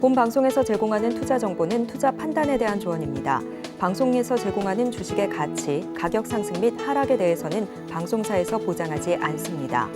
본 방송에서 제공하는 투자 정보는 투자 판단에 대한 조언입니다. 방송에서 제공하는 주식의 가치, 가격 상승 및 하락에 대해서는 방송사에서 보장하지 않습니다.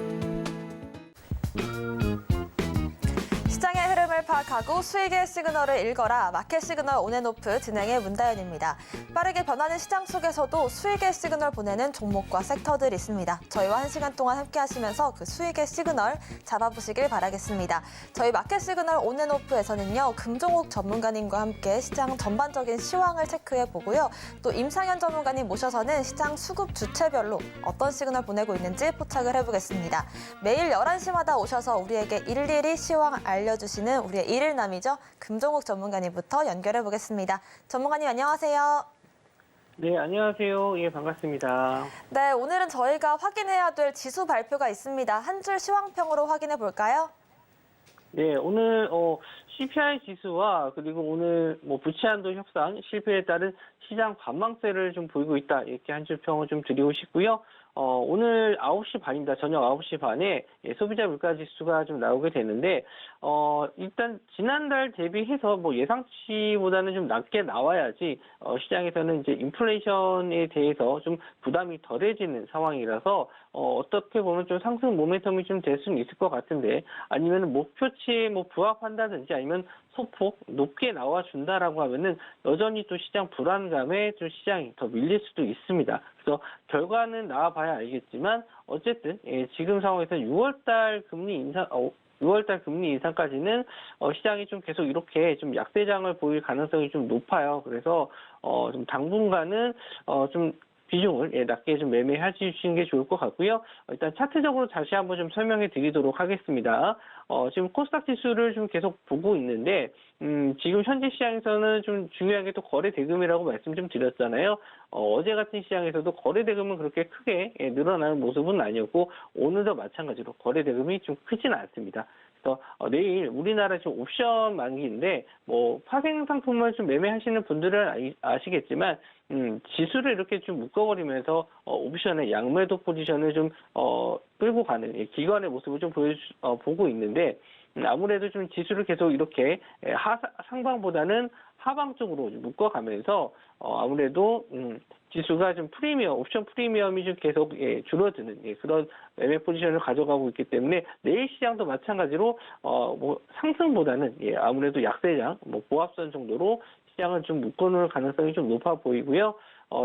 시장의 흐름을 파악하고 수익의 시그널을 읽어라. 마켓 시그널 온앤오프 진행의 문다연입니다. 빠르게 변하는 시장 속에서도 수익의 시그널 보내는 종목과 섹터들이 있습니다. 저희와 1시간 동안 함께 하시면서 그 수익의 시그널 잡아보시길 바라겠습니다. 저희 마켓 시그널 온앤오프에서는요, 금종욱 전문가님과 함께 시장 전반적인 시황을 체크해 보고요. 또 임상현 전문가님 모셔서는 시장 수급 주체별로 어떤 시그널 보내고 있는지 포착을 해보겠습니다. 매일 11시마다 오셔서 우리에게 일일이 시황 알려주시는 우리의 일일남이죠. 금종욱 전문가님부터 연결해 보겠습니다. 전문가님 안녕하세요. 네, 안녕하세요. 예, 반갑습니다. 네, 오늘은 저희가 확인해야 될 지수 발표가 있습니다. 한 줄 시황평으로 확인해 볼까요? 네, 오늘 CPI 지수와 그리고 오늘 부채한도 협상 실패에 따른 시장 관망세를 좀 보이고 있다. 이렇게 한 줄 평을 좀 드리고 싶고요. 오늘 9시 반입니다. 저녁 9시 반에 소비자 물가 지수가 좀 나오게 되는데, 일단 지난달 대비해서 예상치보다는 좀 낮게 나와야지, 시장에서는 이제 인플레이션에 대해서 좀 부담이 덜해지는 상황이라서, 어떻게 보면 좀 상승 모멘텀이 좀 될 수는 있을 것 같은데, 아니면 목표치에 부합한다든지 아니면 소폭 높게 나와준다라고 하면은 여전히 또 시장 불안감에 좀 시장이 더 밀릴 수도 있습니다. 그래서 결과는 나와봐야 알겠지만 어쨌든 지금 상황에서 6월달 금리 인상까지는 시장이 좀 계속 이렇게 좀 약세장을 보일 가능성이 좀 높아요. 그래서 좀 당분간은 좀 비중을 낮게 좀 매매해 주시는 게 좋을 것 같고요. 일단 차트적으로 다시 한번 좀 설명해 드리도록 하겠습니다. 지금 코스닥 지수를 좀 계속 보고 있는데, 지금 현재 시장에서는 좀 중요한 게 또 거래 대금이라고 말씀 좀 드렸잖아요. 어제 같은 시장에서도 거래 대금은 그렇게 크게 늘어나는 모습은 아니었고, 오늘도 마찬가지로 거래 대금이 좀 크지는 않습니다. 그래서 내일 우리나라 지금 옵션 만기인데 파생 상품을 좀 매매하시는 분들은 아시겠지만 지수를 이렇게 좀 묶어버리면서 옵션의 양매도 포지션을 좀 끌고 가는 기관의 모습을 좀 보고 있는데, 아무래도 좀 지수를 계속 이렇게 상방보다는 하방 쪽으로 묶어가면서 아무래도 지수가 좀 옵션 프리미엄이 좀 계속 줄어드는 그런 매매 포지션을 가져가고 있기 때문에 내일 시장도 마찬가지로 상승보다는 아무래도 약세장 보합선 정도로 시장을 좀 묶어놓을 가능성이 좀 높아 보이고요.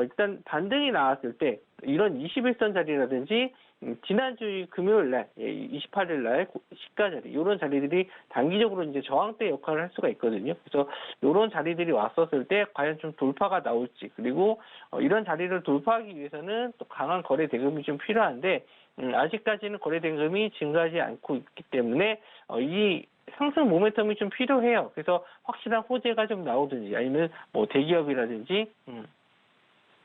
일단 반등이 나왔을 때 이런 21선 자리라든지 지난주 금요일 날 28일 날 시가 자리 이런 자리들이 단기적으로 이제 저항대 역할을 할 수가 있거든요. 그래서 이런 자리들이 왔었을 때 과연 좀 돌파가 나올지, 그리고 이런 자리를 돌파하기 위해서는 또 강한 거래 대금이 좀 필요한데 아직까지는 거래 대금이 증가하지 않고 있기 때문에 이 상승 모멘텀이 좀 필요해요. 그래서 확실한 호재가 좀 나오든지 아니면 대기업이라든지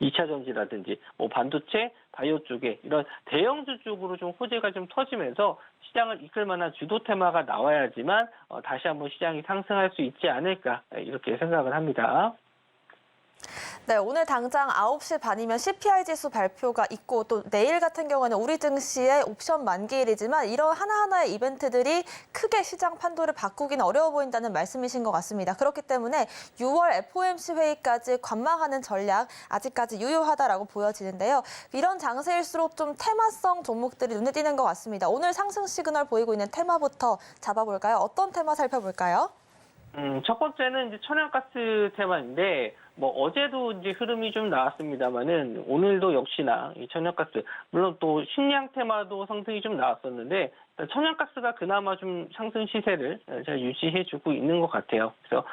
2차 전지라든지 반도체, 바이오 쪽에 이런 대형주 쪽으로 좀 호재가 좀 터지면서 시장을 이끌 만한 주도 테마가 나와야지만 다시 한번 시장이 상승할 수 있지 않을까 이렇게 생각을 합니다. 네, 오늘 당장 9시 반이면 CPI 지수 발표가 있고 또 내일 같은 경우는 우리 증시의 옵션 만기일이지만 이런 하나하나의 이벤트들이 크게 시장 판도를 바꾸기는 어려워 보인다는 말씀이신 것 같습니다. 그렇기 때문에 6월 FOMC 회의까지 관망하는 전략 아직까지 유효하다라고 보여지는데요. 이런 장세일수록 좀 테마성 종목들이 눈에 띄는 것 같습니다. 오늘 상승 시그널 보이고 있는 테마부터 잡아볼까요? 어떤 테마 살펴볼까요? 첫 번째는 이제 천연가스 테마인데, 어제도 이제 흐름이 좀 나왔습니다만은, 오늘도 역시나 이 천연가스, 물론 또 식량 테마도 상승이 좀 나왔었는데, 천연가스가 그나마 좀 상승 시세를 잘 유지해주고 있는 것 같아요. 그래서,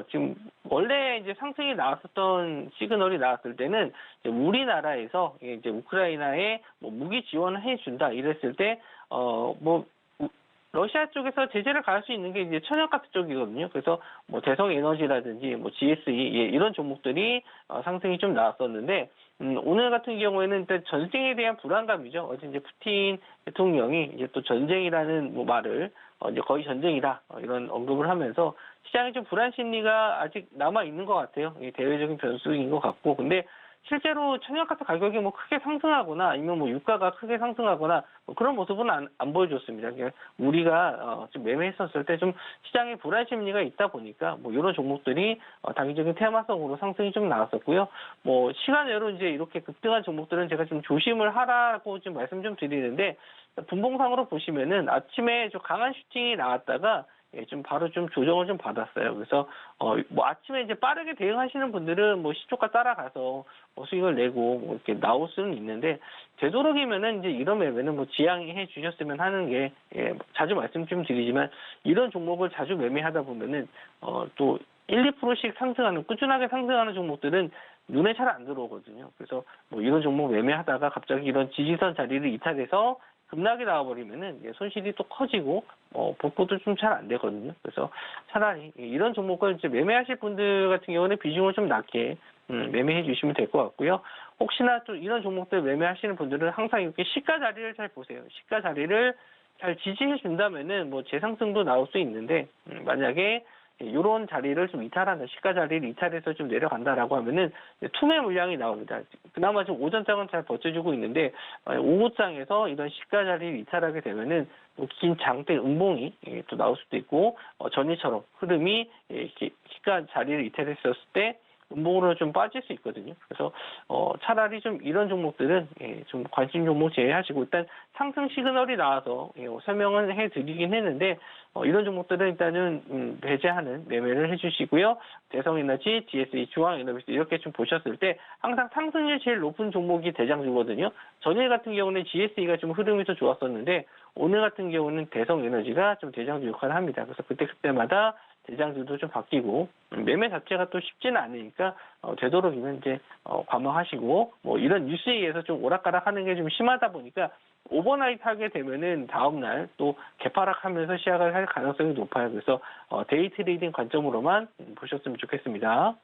지금 원래 이제 상승이 나왔었던 시그널이 나왔을 때는, 이제 우리나라에서 이제 우크라이나에 무기 지원을 해준다 이랬을 때, 러시아 쪽에서 제재를 가할 수 있는 게 이제 천연가스 쪽이거든요. 그래서 대성에너지라든지 GSE 이런 종목들이 상승이 좀 나왔었는데, 오늘 같은 경우에는 일단 전쟁에 대한 불안감이죠. 어제 이제 푸틴 대통령이 이제 또 전쟁이라는 말을 이제 거의 전쟁이다 이런 언급을 하면서 시장에 좀 불안 심리가 아직 남아 있는 것 같아요. 이 대외적인 변수인 것 같고, 근데 실제로 천연가스 가격이 뭐 크게 상승하거나 아니면 뭐 유가가 크게 상승하거나 뭐 그런 모습은 안 보여줬습니다. 그러니까 우리가 좀 매매했었을 때 좀 시장에 불안 심리가 있다 보니까 뭐 이런 종목들이 단기적인 테마성으로 상승이 좀 나왔었고요. 뭐 시간외로 이제 이렇게 급등한 종목들은 제가 좀 조심을 하라고 좀 말씀 좀 드리는데, 분봉상으로 보시면은 아침에 좀 강한 슈팅이 나왔다가 좀 바로 좀 조정을 좀 받았어요. 그래서 뭐 아침에 이제 빠르게 대응하시는 분들은 뭐 시초가 따라가서 뭐 수익을 내고 뭐 이렇게 나올 수는 있는데, 되도록이면은 이제 이런 매매는 뭐 지양해 주셨으면 하는 게, 자주 말씀 좀 드리지만 이런 종목을 자주 매매하다 보면은 또 1, 2%씩 상승하는, 꾸준하게 상승하는 종목들은 눈에 잘 안 들어오거든요. 그래서 뭐 이런 종목 매매하다가 갑자기 이런 지지선 자리를 이탈해서 급락이 나와버리면은 손실이 또 커지고 복구도 좀 잘 안 되거든요. 그래서 차라리 이런 종목을 이제 매매하실 분들 같은 경우는 비중을 좀 낮게 매매해 주시면 될 것 같고요. 혹시나 또 이런 종목들 매매하시는 분들은 항상 이렇게 시가 자리를 잘 보세요. 시가 자리를 잘 지지해 준다면은 뭐 재상승도 나올 수 있는데, 만약에 이런 자리를 좀 이탈하는, 시가 자리를 이탈해서 좀 내려간다라고 하면은 투매 물량이 나옵니다. 그나마 좀 오전장은 잘 버텨주고 있는데, 오후장에서 이런 시가 자리를 이탈하게 되면은 긴 장대 음봉이 또 나올 수도 있고, 전일처럼 흐름이 이렇게 시가 자리를 이탈했었을 때 음봉으로 좀 빠질 수 있거든요. 그래서 차라리 좀 이런 종목들은 좀 관심 종목 제외하시고, 일단 상승 시그널이 나와서 설명을 해드리긴 했는데, 이런 종목들은 일단은 배제하는 매매를 해주시고요. 대성에너지, DSE, 중앙에너비스 이렇게 좀 보셨을 때 항상 상승률 제일 높은 종목이 대장주거든요. 전일 같은 경우는 GSE가 좀 흐름이 더 좋았었는데, 오늘 같은 경우는 대성에너지가 좀 대장주 역할을 합니다. 그래서 그때마다 대장주도 좀 바뀌고, 매매 자체가 또 쉽지는 않으니까 되도록이면 이제 관망하시고, 뭐 이런 뉴스에 의해서 좀 오락가락하는 게 좀 심하다 보니까 오버나잇 하게 되면은 다음날 또 개파락하면서 시작을 할 가능성이 높아요. 그래서 데이 트레이딩 관점으로만 보셨으면 좋겠습니다.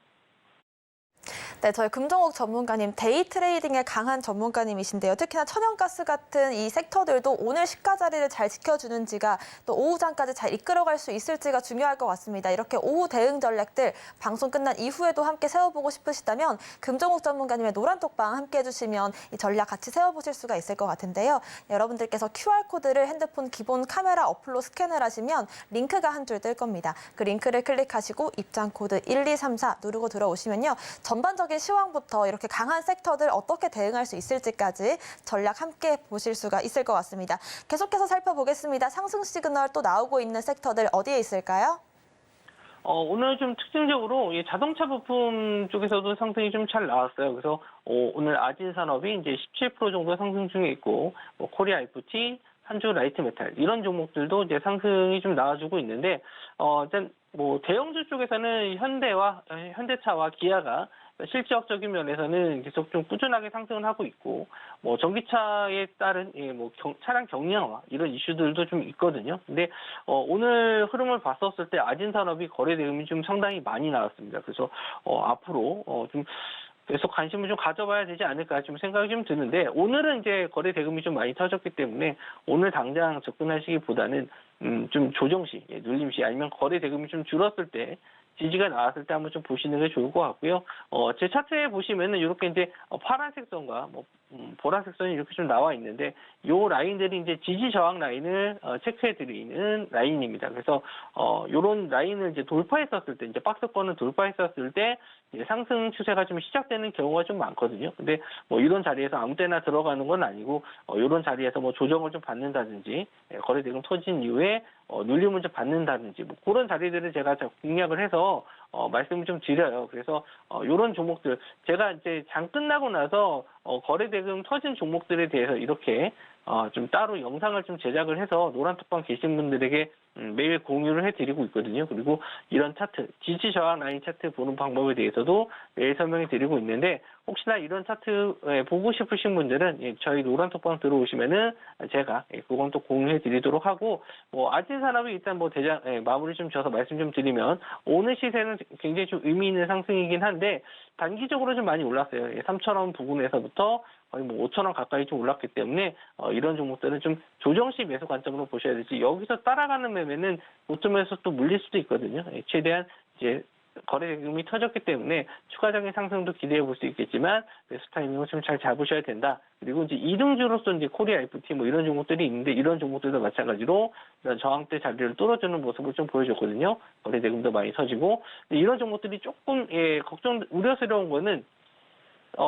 네, 저희 금정옥 전문가님 데이 트레이딩에 강한 전문가님이신데요. 특히나 천연가스 같은 이 섹터들도 오늘 시가 자리를 잘 지켜주는지가 또 오후장까지 잘 이끌어갈 수 있을지가 중요할 것 같습니다. 이렇게 오후 대응 전략들 방송 끝난 이후에도 함께 세워보고 싶으시다면 금정옥 전문가님의 노란톡방 함께 해주시면 이 전략 같이 세워보실 수가 있을 것 같은데요. 여러분들께서 QR코드를 핸드폰 기본 카메라 어플로 스캔을 하시면 링크가 한 줄 뜰 겁니다. 그 링크를 클릭하시고 입장 코드 1234 누르고 들어오시면요. 전반적인 시황부터 이렇게 강한 섹터들 어떻게 대응할 수 있을지까지 전략 함께 보실 수가 있을 것 같습니다. 계속해서 살펴보겠습니다. 상승 시그널 또 나오고 있는 섹터들 어디에 있을까요? 오늘 좀 특징적으로 자동차 부품 쪽에서도 상승이 좀 잘 나왔어요. 그래서 오늘 아진산업이 이제 17% 정도 상승 중에 있고, 뭐 코리아 FT, 한주 라이트 메탈 이런 종목들도 이제 상승이 좀 나와주고 있는데, 일단 뭐 대형주 쪽에서는 현대차와 기아가 실적적인 면에서는 계속 좀 꾸준하게 상승을 하고 있고, 뭐 전기차에 따른 차량 경량화 이런 이슈들도 좀 있거든요. 근데 오늘 흐름을 봤었을 때 아진산업이 거래 대금이 좀 상당히 많이 나왔습니다. 그래서 앞으로 좀 계속 관심을 좀 가져봐야 되지 않을까 좀 생각이 좀 드는데, 오늘은 이제 거래 대금이 좀 많이 터졌기 때문에 오늘 당장 접근하시기보다는 좀 조정 시, 눌림 시, 아니면 거래 대금이 좀 줄었을 때, 지지가 나왔을 때 한번 좀 보시는 게 좋을 것 같고요. 제 차트에 보시면은 이렇게 이제 파란색 선과 보라색 선이 이렇게 좀 나와 있는데, 요 라인들이 이제 지지 저항 라인을 체크해 드리는 라인입니다. 그래서 요런 라인을 이제 돌파했었을 때, 이제 박스권을 돌파했었을 때 상승 추세가 좀 시작되는 경우가 좀 많거든요. 근데 뭐 이런 자리에서 아무 때나 들어가는 건 아니고, 요런 자리에서 뭐 조정을 좀 받는다든지, 거래 대금 터진 이후에 눌림을 좀 받는다든지, 뭐 그런 자리들을 제가 공략을 해서 말씀을 좀 드려요. 그래서 이런 종목들 제가 이제 장 끝나고 나서 거래 대금 터진 종목들에 대해서 이렇게 좀 따로 영상을 좀 제작을 해서 노란톡방 계신 분들에게 매일 공유를 해드리고 있거든요. 그리고 이런 차트, 지지 저항 라인 차트 보는 방법에 대해서도 매일 설명해 드리고 있는데, 혹시나 이런 차트 보고 싶으신 분들은 저희 노란톡방 들어오시면은 제가 그건 또 공유해 드리도록 하고, 아진산업이 일단 마무리 좀 져서 말씀 좀 드리면, 오늘 시세는 굉장히 좀 의미 있는 상승이긴 한데 단기적으로 좀 많이 올랐어요. 3,000원 부근에서부터 거의 뭐 5천 원 가까이 좀 올랐기 때문에 이런 종목들은 좀 조정 시 매수 관점으로 보셔야 되지 여기서 따라가는 매매는 고점에서 또 물릴 수도 있거든요. 최대한 이제 거래 대금이 터졌기 때문에 추가적인 상승도 기대해 볼 수 있겠지만 매수 타이밍을 좀 잘 잡으셔야 된다. 그리고 이제 이등주로서 이제 코리아 FT 뭐 이런 종목들이 있는데 이런 종목들도 마찬가지로 이런 저항대 자리를 뚫어주는 모습을 좀 보여줬거든요. 거래 대금도 많이 터지고 이런 종목들이 조금 우려스러운 거는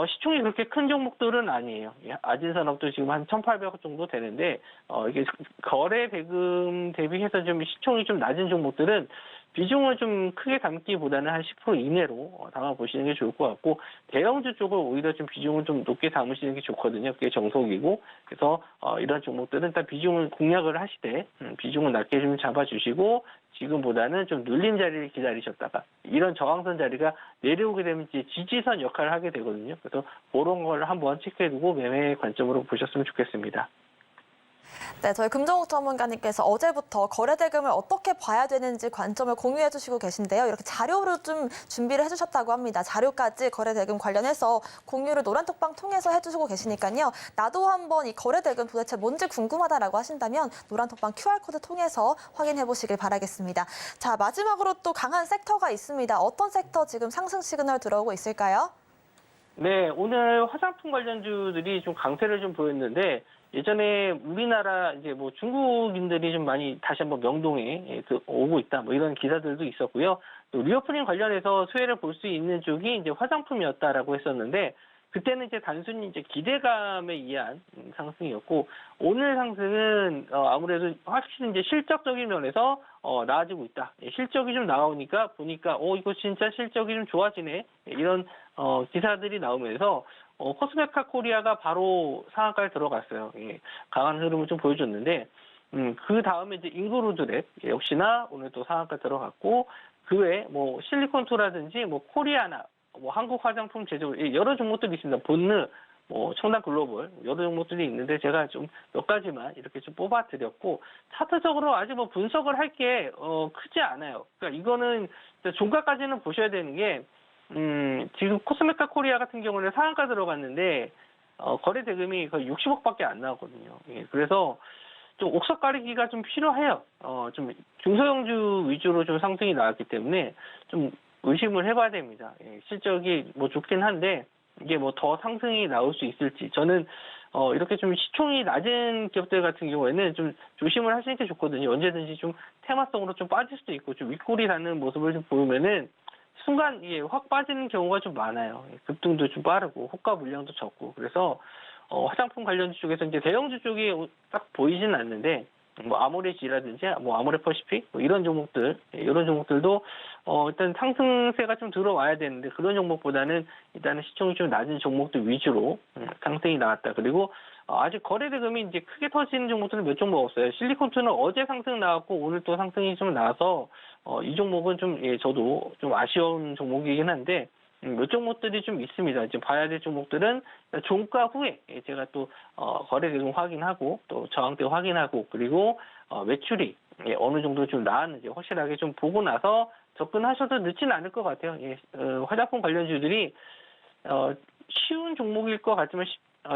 시총이 그렇게 큰 종목들은 아니에요. 아진산업도 지금 한 1,800억 정도 되는데 이게 거래 대금 대비해서 좀 시총이 좀 낮은 종목들은 비중을 좀 크게 담기보다는 한 10% 이내로 담아보시는 게 좋을 것 같고 대형주 쪽을 오히려 좀 비중을 좀 높게 담으시는 게 좋거든요. 그게 정석이고 그래서 이런 종목들은 일단 비중을 공략을 하시되 비중을 낮게 좀 잡아주시고 지금보다는 좀 눌린 자리를 기다리셨다가 이런 저항선 자리가 내려오게 되면 이제 지지선 역할을 하게 되거든요. 그래서 그런 걸 한번 체크해두고 매매 관점으로 보셨으면 좋겠습니다. 네, 저희 금정욱 전문가님께서 어제부터 거래 대금을 어떻게 봐야 되는지 관점을 공유해 주시고 계신데요. 이렇게 자료로 좀 준비를 해주셨다고 합니다. 자료까지 거래 대금 관련해서 공유를 노란톡방 통해서 해주시고 계시니까요. 나도 한번 이 거래 대금 도대체 뭔지 궁금하다라고 하신다면 노란톡방 QR코드 통해서 확인해 보시길 바라겠습니다. 자, 마지막으로 또 강한 섹터가 있습니다. 어떤 섹터 지금 상승 시그널 들어오고 있을까요? 네, 오늘 화장품 관련주들이 좀 강세를 좀 보였는데 예전에 우리나라 이제 뭐 중국인들이 좀 많이 다시 한번 명동에 오고 있다 뭐 이런 기사들도 있었고요. 또 리오프닝 관련해서 수혜를 볼 수 있는 쪽이 이제 화장품이었다라고 했었는데 그때는 이제 단순히 이제 기대감에 의한 상승이었고 오늘 상승은 아무래도 확실히 이제 실적적인 면에서 나아지고 있다. 실적이 좀 나오니까 보니까 이거 진짜 실적이 좀 좋아지네. 이런 기사들이 나오면서 코스메카 코리아가 바로 상한가에 들어갔어요. 예, 강한 흐름을 좀 보여줬는데 그 다음에 이제 인그루드랩 역시나 오늘 또 상한가 들어갔고 그 외에 뭐 실리콘투라든지 뭐 코리아나 뭐 한국 화장품 제조 여러 종목들이 있습니다. 본느 뭐 청담 글로벌 여러 종목들이 있는데 제가 좀 몇 가지만 이렇게 좀 뽑아드렸고 차트적으로 아직 뭐 분석을 할 게 크지 않아요. 그러니까 이거는 종가까지는 보셔야 되는 게 지금 코스메카 코리아 같은 경우는 상한가 들어갔는데 거래 대금이 거의 60억밖에 안 나왔거든요. 예, 그래서 좀 옥석 가리기가 좀 필요해요. 좀 중소형주 위주로 좀 상승이 나왔기 때문에 좀 의심을 해봐야 됩니다. 예, 실적이 뭐 좋긴 한데 이게 뭐 더 상승이 나올 수 있을지 저는 이렇게 좀 시총이 낮은 기업들 같은 경우에는 좀 조심을 하시는 게 좋거든요. 언제든지 좀 테마성으로 좀 빠질 수도 있고 좀 윗골이 나는 모습을 좀 보이면은 순간 확 빠지는 경우가 좀 많아요. 급등도 좀 빠르고 호가 물량도 적고 그래서 화장품 관련주 쪽에서 이제 대형주 쪽이 딱 보이지는 않는데 뭐 아모레지라든지 뭐 아모레퍼시픽 뭐 이런 종목들 이런 종목들도 일단 상승세가 좀 들어와야 되는데 그런 종목보다는 일단은 시총이 좀 낮은 종목들 위주로 상승이 나왔다. 그리고 아직 거래 대금이 이제 크게 터지는 종목들은 몇 종목 없어요. 실리콘투는 어제 상승 나왔고 오늘 또 상승이 좀 나와서 이 종목은 좀 저도 좀 아쉬운 종목이긴 한데 몇 종목들이 좀 있습니다. 이제 봐야 될 종목들은 종가 후에 제가 또 거래 대금 확인하고 또 저항대 확인하고 그리고 매출이 어느 정도 좀 나왔는지 확실하게 좀 보고 나서 접근하셔도 늦지는 않을 것 같아요. 화장품 관련주들이 쉬운 종목일 것 같지만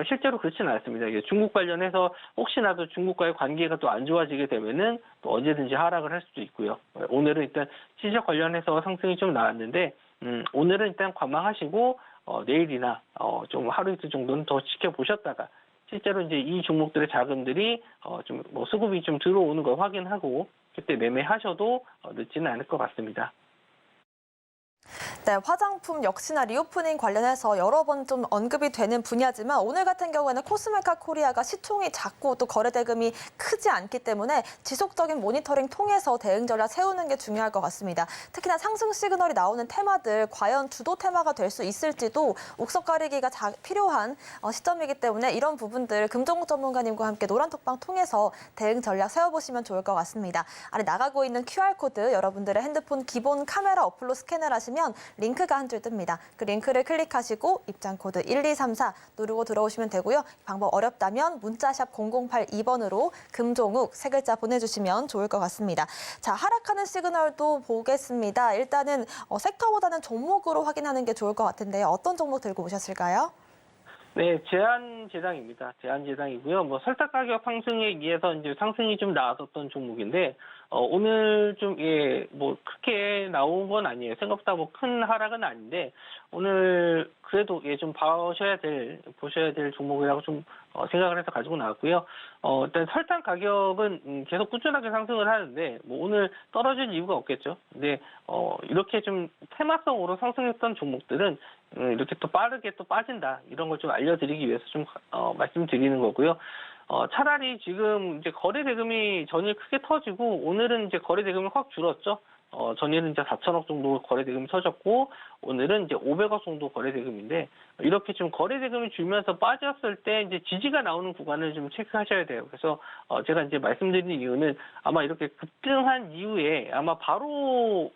실제로 그렇지는 않습니다. 중국 관련해서 혹시나도 중국과의 관계가 또 안 좋아지게 되면은 또 언제든지 하락을 할 수도 있고요. 오늘은 일단 시적 관련해서 상승이 좀 나왔는데 오늘은 일단 관망하시고 내일이나 좀 하루 이틀 정도는 더 지켜보셨다가 실제로 이제 이 종목들의 자금들이 좀 뭐 수급이 좀 들어오는 걸 확인하고 그때 매매하셔도 늦지는 않을 것 같습니다. 네, 화장품 역시나 리오프닝 관련해서 여러 번 좀 언급이 되는 분야지만 오늘 같은 경우에는 코스메카 코리아가 시총이 작고 또 거래 대금이 크지 않기 때문에 지속적인 모니터링 통해서 대응 전략 세우는 게 중요할 것 같습니다. 특히나 상승 시그널이 나오는 테마들 과연 주도 테마가 될 수 있을지도 옥석 가리기가 필요한 시점이기 때문에 이런 부분들 금정욱 전문가님과 함께 노란톡방 통해서 대응 전략 세워보시면 좋을 것 같습니다. 아래 나가고 있는 QR코드 여러분들의 핸드폰 기본 카메라 어플로 스캔을 하시면 링크가 한 줄 뜹니다. 그 링크를 클릭하시고 입장 코드 1234 누르고 들어오시면 되고요. 방법 어렵다면 문자샵 0082번으로 금종욱 세 글자 보내주시면 좋을 것 같습니다. 자, 하락하는 시그널도 보겠습니다. 일단은 섹터보다는 종목으로 확인하는 게 좋을 것 같은데요. 어떤 종목 들고 오셨을까요? 네, 제한 재당입니다. 제한 재당이고요. 뭐 설탕 가격 상승에 의해서 이제 상승이 좀 나왔었던 종목인데 오늘 좀 뭐 크게 나온 건 아니에요. 생각보다 뭐 큰 하락은 아닌데 오늘 그래도 좀 보셔야 될 종목이라고 좀 생각을 해서 가지고 나왔고요. 일단 설탕 가격은 계속 꾸준하게 상승을 하는데 뭐 오늘 떨어질 이유가 없겠죠. 근데 이렇게 좀 테마성으로 상승했던 종목들은 이렇게 또 빠르게 또 빠진다 이런 걸 좀 알려드리기 위해서 좀 말씀드리는 거고요. 차라리 지금 이제 거래 대금이 전일 크게 터지고 오늘은 이제 거래 대금이 확 줄었죠. 전일은 이제 4천억 정도 거래 대금이 터졌고 오늘은 이제 500억 정도 거래 대금인데 이렇게 좀 거래 대금이 줄면서 빠졌을 때 이제 지지가 나오는 구간을 좀 체크하셔야 돼요. 그래서 제가 이제 말씀드린 이유는 아마 이렇게 급등한 이후에 아마 바로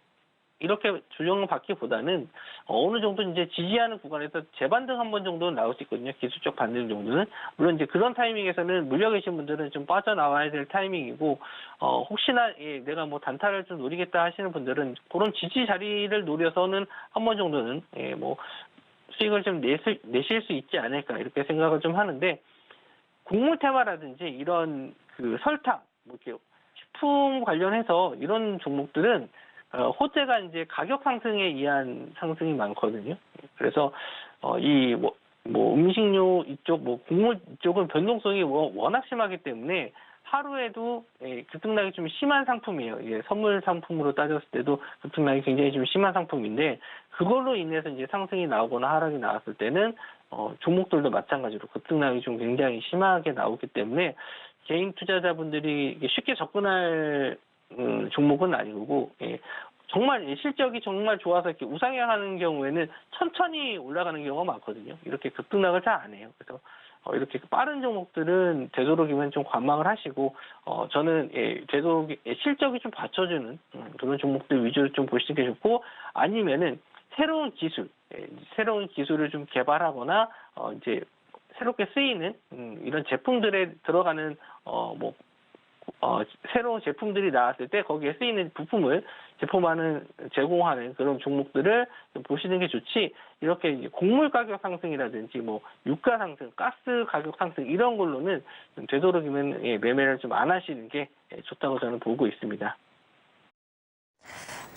이렇게 조정을 받기보다는 어느 정도 이제 지지하는 구간에서 재반등 한 번 정도는 나올 수 있거든요. 기술적 반등 정도는. 물론 이제 그런 타이밍에서는 물려 계신 분들은 좀 빠져나와야 될 타이밍이고, 혹시나 내가 뭐 단타를 좀 노리겠다 하시는 분들은 그런 지지 자리를 노려서는 한 번 정도는 뭐 수익을 좀 내실 수 있지 않을까 이렇게 생각을 좀 하는데, 곡물 테마라든지 이런 그 설탕, 뭐 이렇게 식품 관련해서 이런 종목들은 호재가 이제 가격 상승에 의한 상승이 많거든요. 그래서 뭐 음식료 이쪽, 뭐 곡물 이쪽은 변동성이 워낙 심하기 때문에 하루에도 급등락이 좀 심한 상품이에요. 이게 선물 상품으로 따졌을 때도 급등락이 굉장히 좀 심한 상품인데 그걸로 인해서 이제 상승이 나오거나 하락이 나왔을 때는 종목들도 마찬가지로 급등락이 좀 굉장히 심하게 나오기 때문에 개인 투자자분들이 쉽게 접근할 종목은 아니고, 정말 실적이 정말 좋아서 이렇게 우상향하는 경우에는 천천히 올라가는 경우가 많거든요. 이렇게 급등락을 잘 안 해요. 그래서 이렇게 빠른 종목들은 되도록이면 좀 관망을 하시고, 저는 되도록 실적이 좀 받쳐주는 그런 종목들 위주로 좀 보시는 게 좋고, 아니면은 새로운 기술을 좀 개발하거나 이제 새롭게 쓰이는 이런 제품들에 들어가는 새로운 제품들이 나왔을 때 거기에 쓰이는 부품을 제공하는 그런 종목들을 좀 보시는 게 좋지, 이렇게 이제 곡물 가격 상승이라든지 뭐 유가 상승, 가스 가격 상승 이런 걸로는 되도록이면 매매를 좀 안 하시는 게 좋다고 저는 보고 있습니다.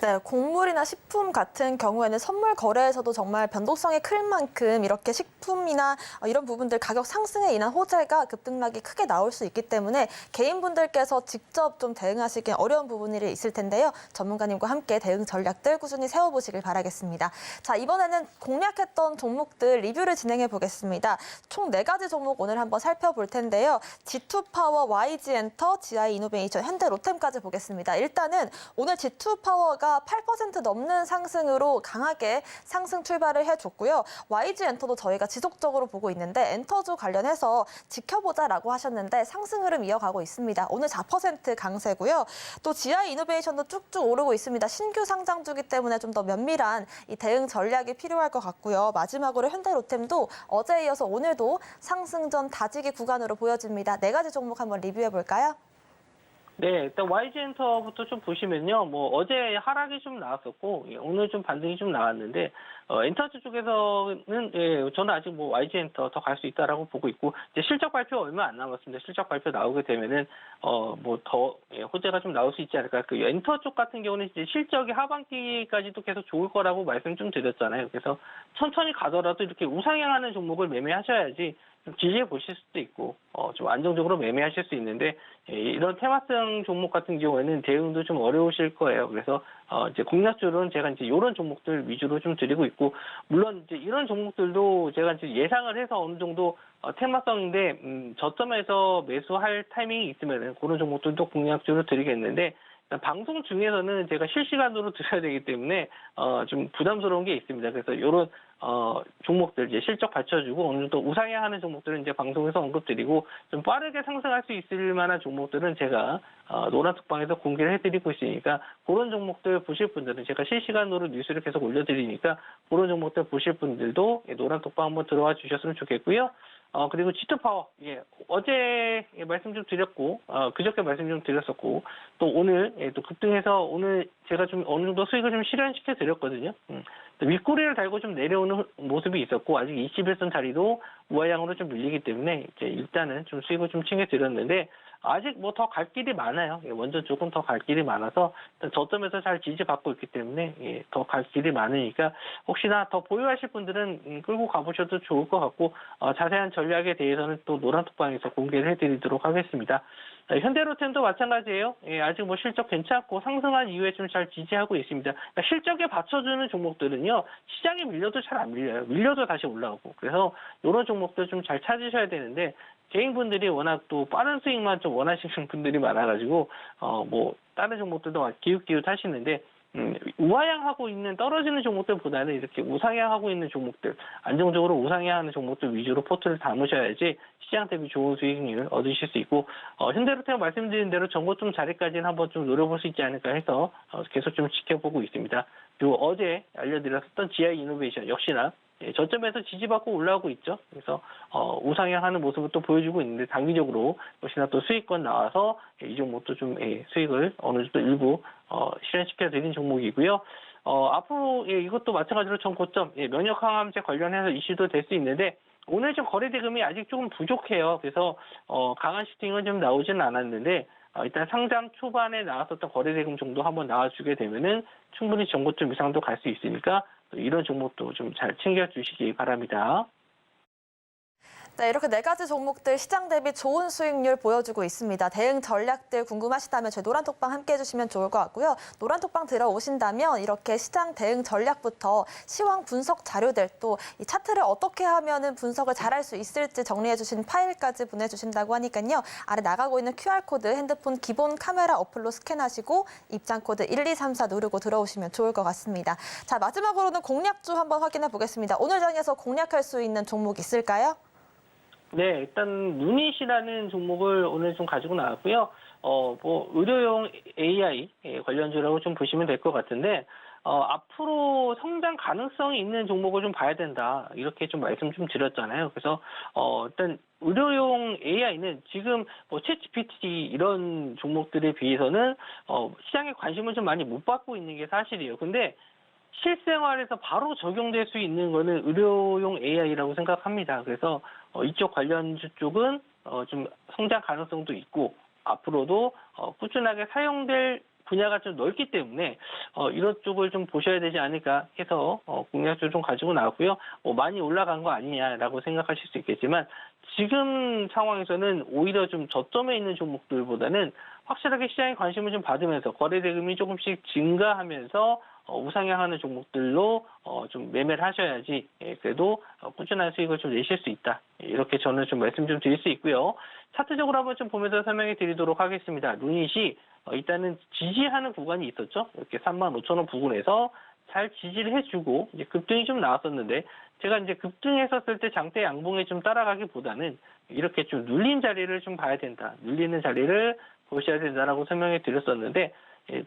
네, 곡물이나 식품 같은 경우에는 선물 거래에서도 정말 변동성이 클 만큼 이렇게 식품이나 이런 부분들 가격 상승에 인한 호재가 급등락이 크게 나올 수 있기 때문에 개인분들께서 직접 좀 대응하시기 어려운 부분이 있을 텐데요. 전문가님과 함께 대응 전략들 꾸준히 세워보시길 바라겠습니다. 자, 이번에는 공략했던 종목들 리뷰를 진행해 보겠습니다. 총 4가지 종목 오늘 한번 살펴볼 텐데요. G2파워, YG엔터, GI이노베이션, 현대로템까지 보겠습니다. 일단은 오늘 G2파워가 8% 넘는 상승으로 강하게 상승 출발을 해줬고요. YG엔터도 저희가 지속적으로 보고 있는데 엔터주 관련해서 지켜보자라고 하셨는데 상승 흐름 이어가고 있습니다. 오늘 4% 강세고요. 또 GI이노베이션도 쭉쭉 오르고 있습니다. 신규 상장주기 때문에 좀 더 면밀한 이 대응 전략이 필요할 것 같고요. 마지막으로 현대로템도 어제에 이어서 오늘도 상승전 다지기 구간으로 보여집니다. 4가지 종목 한번 리뷰해 볼까요? 네, 일단 YG엔터부터 좀 보시면요. 뭐 어제 하락이 좀 나왔었고 오늘 좀 반등이 좀 나왔는데 엔터주 쪽에서는 저는 아직 뭐 YG엔터 더 갈 수 있다라고 보고 있고, 이제 실적 발표 얼마 안 남았습니다. 실적 발표 나오게 되면은 뭐 더 호재가 좀 나올 수 있지 않을까. 그 엔터 쪽 같은 경우는 이제 실적이 하반기까지도 계속 좋을 거라고 말씀 좀 드렸잖아요. 그래서 천천히 가더라도 이렇게 우상향하는 종목을 매매하셔야지 좀 길게 보실 수도 있고 좀 안정적으로 매매하실 수 있는데, 이런 테마성 종목 같은 경우에는 대응도 좀 어려우실 거예요. 그래서 이제 공략주로는 제가 이제 이런 종목들 위주로 좀 드리고 있고, 물론 이제 이런 종목들도 제가 이제 예상을 해서 어느 정도 테마성인데 저점에서 매수할 타이밍이 있으면은 그런 종목들도 공략주로 드리겠는데, 방송 중에서는 제가 실시간으로 드려야 되기 때문에 좀 부담스러운 게 있습니다. 그래서 이런 종목들 이제 실적 받쳐주고 어느 정도 우상향하는 종목들은 이제 방송에서 언급드리고, 좀 빠르게 상승할 수 있을 만한 종목들은 제가 노란톡방에서 공개를 해드리고 있으니까 그런 종목들 보실 분들은 제가 실시간으로 뉴스를 계속 올려드리니까 그런 종목들 보실 분들도 노란톡방 한번 들어와 주셨으면 좋겠고요. 그리고 G2파워, 어제 말씀 좀 드렸고, 그저께 말씀 좀 드렸었고, 또 오늘, 또 급등해서 오늘 제가 좀 어느 정도 수익을 좀 실현시켜 드렸거든요. 또 윗꼬리를 달고 좀 내려오는 모습이 있었고, 아직 21선 자리도 우하향으로 좀 밀리기 때문에, 이제 일단은 좀 수익을 좀 챙겨 드렸는데, 아직 뭐 더 갈 길이 많아요. 원전 쪽은 더 갈 길이 많아서 저점에서 잘 지지받고 있기 때문에 더 갈 길이 많으니까 혹시나 더 보유하실 분들은 끌고 가보셔도 좋을 것 같고 자세한 전략에 대해서는 또 노란톡방에서 공개를 해드리도록 하겠습니다. 현대로템도 마찬가지예요. 아직 뭐 실적 괜찮고 상승한 이후에 좀 잘 지지하고 있습니다. 그러니까 실적에 받쳐주는 종목들은요, 시장에 밀려도 잘 안 밀려요. 밀려도 다시 올라오고. 그래서 이런 종목들 좀 잘 찾으셔야 되는데, 개인분들이 워낙 또 빠른 수익만 좀 원하시는 분들이 많아가지고, 뭐, 다른 종목들도 기웃기웃 하시는데, 우하향하고 있는 떨어지는 종목들보다는 이렇게 우상향하고 있는 종목들, 안정적으로 우상향하는 종목들 위주로 포트를 담으셔야지 시장 대비 좋은 수익률을 얻으실 수 있고, 현대로템 말씀드린 대로 전고점 자리까지는 한번 좀 노려볼 수 있지 않을까 해서 계속 좀 지켜보고 있습니다. 그리고 어제 알려드렸었던 GI 이노베이션 역시나 저점에서 지지받고 올라오고 있죠. 그래서 우상향하는 모습을 또 보여주고 있는데 단기적으로 역시나 또 수익권 나와서 이 종목도 좀 수익을 어느 정도 일부 실현시켜 드린 종목이고요. 앞으로 이것도 마찬가지로 전고점 면역 항암제 관련해서 이슈도 될 수 있는데 오늘 좀 거래 대금이 아직 조금 부족해요. 그래서 강한 슈팅은 좀 나오지는 않았는데 일단 상장 초반에 나왔었던 거래 대금 정도 한번 나와주게 되면은 충분히 전고점 이상도 갈 수 있으니까 이런 종목도 좀 잘 챙겨주시기 바랍니다. 네, 이렇게 네 가지 종목들 시장 대비 좋은 수익률 보여주고 있습니다. 대응 전략들 궁금하시다면 저희 노란톡방 함께 해주시면 좋을 것 같고요. 노란톡방 들어오신다면 이렇게 시장 대응 전략부터 시황 분석 자료들 또 이 차트를 어떻게 하면은 분석을 잘할 수 있을지 정리해주신 파일까지 보내주신다고 하니까요. 아래 나가고 있는 QR코드 핸드폰 기본 카메라 어플로 스캔하시고 입장코드 1234 누르고 들어오시면 좋을 것 같습니다. 자, 마지막으로는 공략주 한번 확인해 보겠습니다. 오늘 장에서 공략할 수 있는 종목 있을까요? 네, 일단 누닛이라는 종목을 오늘 좀 가지고 나왔고요. 뭐 의료용 AI 관련주라고 좀 보시면 될 것 같은데 앞으로 성장 가능성이 있는 종목을 좀 봐야 된다. 이렇게 좀 말씀 좀 드렸잖아요. 그래서 일단 의료용 AI는 지금 뭐 챗GPT 이런 종목들에 비해서는 시장에 관심을 좀 많이 못 받고 있는 게 사실이에요. 근데 실생활에서 바로 적용될 수 있는 거는 의료용 AI라고 생각합니다. 그래서 이쪽 관련주 쪽은 좀 성장 가능성도 있고 앞으로도 꾸준하게 사용될 분야가 좀 넓기 때문에 이런 쪽을 좀 보셔야 되지 않을까 해서 공략주 좀 가지고 나왔고요. 많이 올라간 거 아니냐라고 생각하실 수 있겠지만 지금 상황에서는 오히려 좀 저점에 있는 종목들보다는 확실하게 시장에 관심을 좀 받으면서 거래 대금이 조금씩 증가하면서 우상향하는 종목들로 좀 매매를 하셔야지 그래도 꾸준한 수익을 좀 내실 수 있다. 이렇게 저는 좀 말씀 좀 드릴 수 있고요. 차트적으로 한번 좀 보면서 설명해 드리도록 하겠습니다. 루닛이 일단은 지지하는 구간이 있었죠. 이렇게 35,000원 부근에서 잘 지지를 해주고 이제 급등이 좀 나왔었는데 제가 이제 급등했었을 때 장대 양봉에 좀 따라가기보다는 이렇게 좀 눌린 자리를 좀 봐야 된다. 눌리는 자리를 보셔야 된다라고 설명해 드렸었는데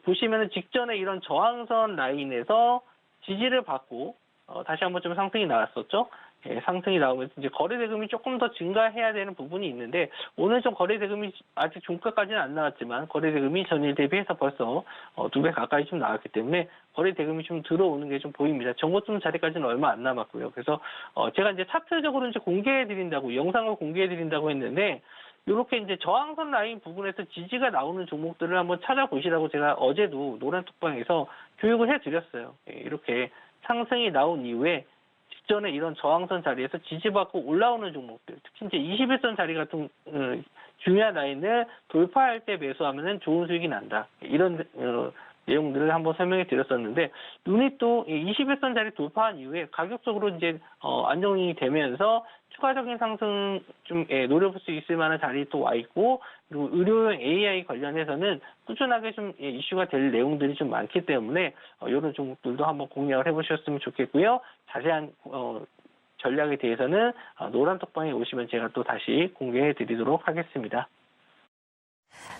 보시면은 직전에 이런 저항선 라인에서 지지를 받고 다시 한번 좀 상승이 나왔었죠. 상승이 나오면서 이제 거래 대금이 조금 더 증가해야 되는 부분이 있는데 오늘 좀 거래 대금이 아직 종가까지는 안 나왔지만 거래 대금이 전일 대비해서 벌써 2배 가까이 좀 나왔기 때문에 거래 대금이 좀 들어오는 게 좀 보입니다. 정고점 자리까지는 얼마 안 남았고요. 그래서 제가 이제 차트적으로 이제 공개해 드린다고 영상을 공개해 드린다고 했는데 이렇게 이제 저항선 라인 부분에서 지지가 나오는 종목들을 한번 찾아보시라고 제가 어제도 노란톡방에서 교육을 해드렸어요. 이렇게 상승이 나온 이후에 직전에 이런 저항선 자리에서 지지받고 올라오는 종목들, 특히 이제 21선 자리 같은 중요한 라인을 돌파할 때 매수하면은 좋은 수익이 난다. 이런 내용들을 한번 설명해 드렸었는데 눈이 또 21선 자리 돌파한 이후에 가격적으로 이제 안정이 되면서 추가적인 상승 좀 노려볼 수 있을 만한 자리에 또 와 있고 그리고 의료용 AI 관련해서는 꾸준하게 좀 이슈가 될 내용들이 좀 많기 때문에 이런 종목들도 한번 공략을 해보셨으면 좋겠고요. 자세한 전략에 대해서는 노란톡방에 오시면 제가 또 다시 공개해 드리도록 하겠습니다.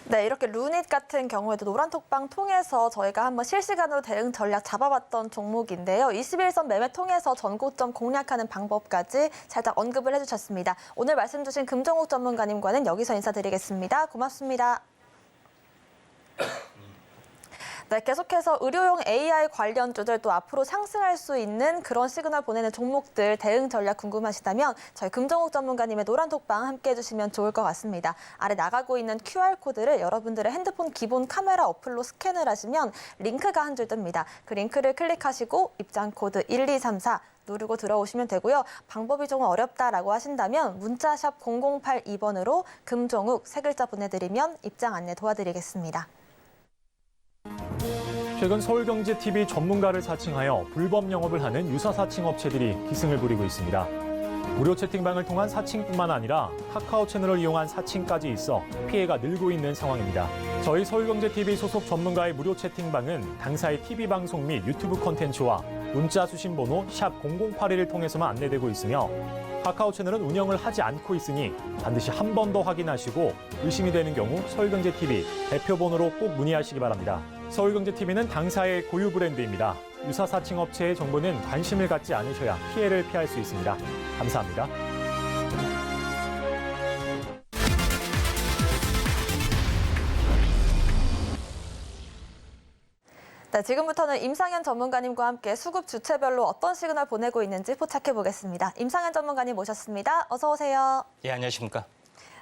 네, 이렇게 루닛 같은 경우에도 노란톡방 통해서 저희가 한번 실시간으로 대응 전략 잡아봤던 종목인데요. 21선 매매 통해서 전고점 공략하는 방법까지 살짝 언급을 해주셨습니다. 오늘 말씀 주신 금정욱 전문가님과는 여기서 인사드리겠습니다. 고맙습니다. 네, 계속해서 의료용 AI 관련주들 또 앞으로 상승할 수 있는 그런 시그널 보내는 종목들 대응 전략 궁금하시다면 저희 금정욱 전문가님의 노란톡방 함께해 주시면 좋을 것 같습니다. 아래 나가고 있는 QR코드를 여러분들의 핸드폰 기본 카메라 어플로 스캔을 하시면 링크가 한 줄 뜹니다. 그 링크를 클릭하시고 입장 코드 1234 누르고 들어오시면 되고요. 방법이 조금 어렵다라고 하신다면 문자샵 0082번으로 금정욱 세 글자 보내드리면 입장 안내 도와드리겠습니다. 최근 서울경제TV 전문가를 사칭하여 불법 영업을 하는 유사 사칭 업체들이 기승을 부리고 있습니다. 무료 채팅방을 통한 사칭뿐만 아니라 카카오 채널을 이용한 사칭까지 있어 피해가 늘고 있는 상황입니다. 저희 서울경제TV 소속 전문가의 무료 채팅방은 당사의 TV방송 및 유튜브 콘텐츠와 문자 수신 번호 샵 0081을 통해서만 안내되고 있으며 카카오 채널은 운영을 하지 않고 있으니 반드시 한 번 더 확인하시고 의심이 되는 경우 서울경제TV 대표번호로 꼭 문의하시기 바랍니다. 서울경제TV는 당사의 고유 브랜드입니다. 유사 사칭 업체의 정보는 관심을 갖지 않으셔야 피해를 피할 수 있습니다. 감사합니다. 네, 지금부터는 임상현 전문가님과 함께 수급 주체별로 어떤 시그널 보내고 있는지 포착해 보겠습니다. 임상현 전문가님 모셨습니다. 어서 오세요. 예, 안녕하십니까.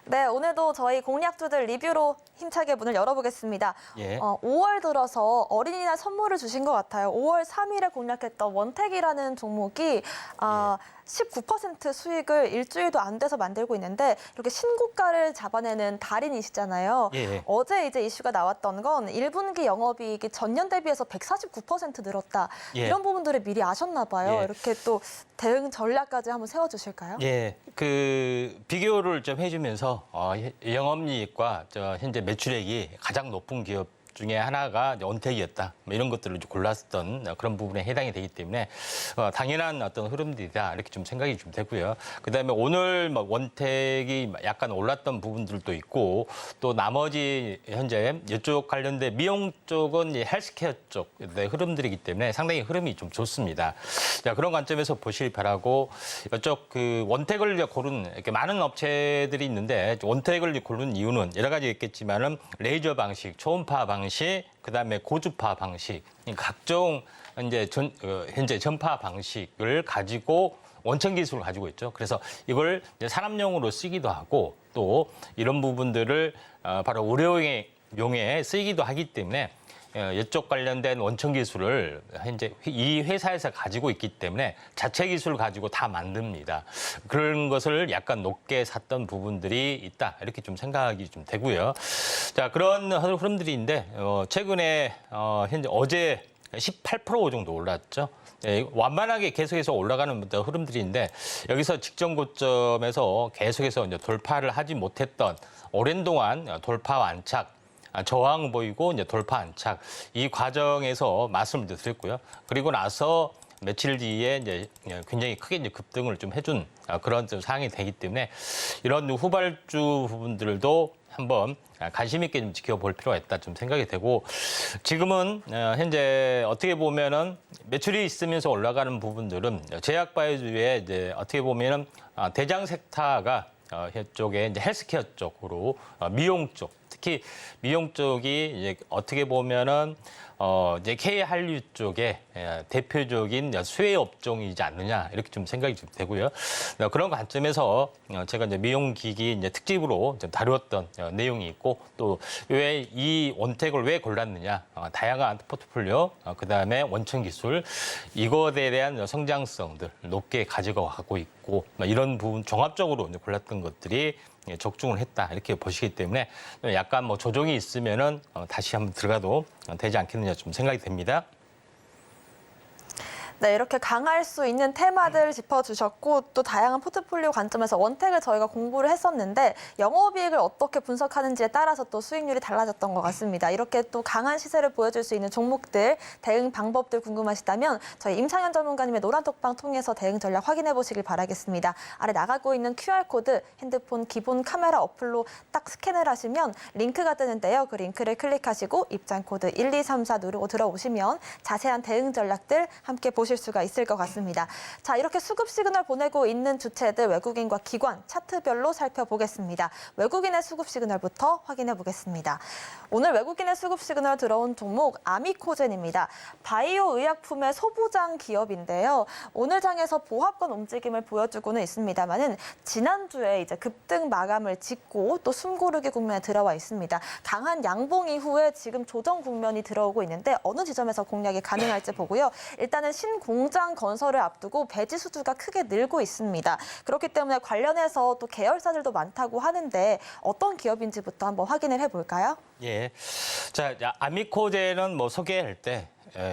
네, 오늘도 저희 공략주들 리뷰로 힘차게 문을 열어보겠습니다. 예. 5월 들어서 어린이날 선물을 주신 것 같아요. 5월 3일에 공략했던 원택이라는 종목이 19% 수익을 일주일도 안 돼서 만들고 있는데 이렇게 신고가를 잡아내는 달인이시잖아요. 예. 어제 이제 이슈가 나왔던 건 1분기 영업이익이 전년 대비해서 149% 늘었다. 예. 이런 부분들을 미리 아셨나 봐요. 예. 이렇게 또 대응 전략까지 한번 세워주실까요? 예, 비교를 좀 해주면서 영업이익과 현재 매출액이 가장 높은 기업 중에 하나가 원택이었다. 이런 것들을 골랐던 그런 부분에 해당이 되기 때문에 당연한 어떤 흐름들이다 이렇게 좀 생각이 좀 되고요. 그다음에 오늘 원택이 약간 올랐던 부분들도 있고 또 나머지 현재 이쪽 관련된 미용 쪽은 이제 헬스케어 쪽 흐름들이기 때문에 상당히 흐름이 좀 좋습니다. 자, 그런 관점에서 보시기 바라고 이쪽 원택을 고른 이렇게 많은 업체들이 있는데 원택을 고른 이유는 여러 가지 있겠지만은 레이저 방식, 초음파 방식, 그다음에 고주파 방식, 각종 이제 현재 전파 방식을 가지고 원천 기술을 가지고 있죠. 그래서 이걸 이제 산업용으로 쓰기도 하고 또 이런 부분들을 바로 의료용에 쓰이기도 하기 때문에 이쪽 관련된 원천 기술을 현재 이 회사에서 가지고 있기 때문에 자체 기술을 가지고 다 만듭니다. 그런 것을 약간 높게 샀던 부분들이 있다. 이렇게 좀 생각이 좀 되고요. 자, 그런 흐름들인데 최근에 현재 어제 18% 정도 올랐죠. 완만하게 계속해서 올라가는 흐름들인데 여기서 직전 고점에서 계속해서 이제 돌파를 하지 못했던 오랜 동안 돌파 안착, 저항 보이고 이제 돌파 안착 이 과정에서 말씀을 드렸고요. 그리고 나서 며칠 뒤에 이제 굉장히 크게 이제 급등을 좀 해준 그런 좀 상황이 되기 때문에 이런 후발주 부분들도 한번 관심 있게 좀 지켜볼 필요가 있다 좀 생각이 되고 지금은 현재 어떻게 보면은 매출이 있으면서 올라가는 부분들은 제약바이오주의 이제 어떻게 보면은 대장 섹터가 이쪽에 이제 헬스케어 쪽으로 미용 쪽 특히 미용 쪽이 이제 어떻게 보면은 이제 K한류 쪽에 대표적인 수혜 업종이지 않느냐 이렇게 좀 생각이 좀 되고요. 그런 관점에서 제가 이제 미용기기 이제 특집으로 좀 다루었던 내용이 있고 또 왜 이 원택을 왜 골랐느냐 다양한 포트폴리오 그다음에 원천 기술 이것에 대한 성장성들 높게 가지고 가고 있고 이런 부분 종합적으로 이제 골랐던 것들이 적중을 했다 이렇게 보시기 때문에 약간 뭐 조정이 있으면은 다시 한번 들어가도 되지 않겠느냐 좀 생각이 됩니다. 네, 이렇게 강할 수 있는 테마들 짚어주셨고 또 다양한 포트폴리오 관점에서 원택을 저희가 공부를 했었는데 영업이익을 어떻게 분석하는지에 따라서 또 수익률이 달라졌던 것 같습니다. 이렇게 또 강한 시세를 보여줄 수 있는 종목들, 대응 방법들 궁금하시다면 저희 임창현 전문가님의 노란톡방 통해서 대응 전략 확인해 보시길 바라겠습니다. 아래 나가고 있는 QR코드 핸드폰 기본 카메라 어플로 딱 스캔을 하시면 링크가 뜨는데요. 그 링크를 클릭하시고 입장 코드 1234 누르고 들어오시면 자세한 대응 전략들 함께 보실 수가 있을 것 같습니다. 자, 이렇게 수급 시그널 보내고 있는 주체들 외국인과 기관 차트별로 살펴보겠습니다. 외국인의 수급 시그널부터 확인해 보겠습니다. 오늘 외국인의 수급 시그널 들어온 종목 아미코젠입니다. 바이오 의약품의 소부장 기업인데요. 오늘 장에서 보합권 움직임을 보여주고는 있습니다만은 지난주에 이제 급등 마감을 짓고 또 숨고르기 국면에 들어와 있습니다. 강한 양봉 이후에 지금 조정 국면이 들어오고 있는데 어느 지점에서 공략이 가능할지 보고요. 일단은 신공장 건설을 앞두고 배지 수주가 크게 늘고 있습니다. 그렇기 때문에 관련해서 또 계열사들도 많다고 하는데 어떤 기업인지부터 한번 확인을 해볼까요? 예. 자, 아미코젠은 뭐 소개할 때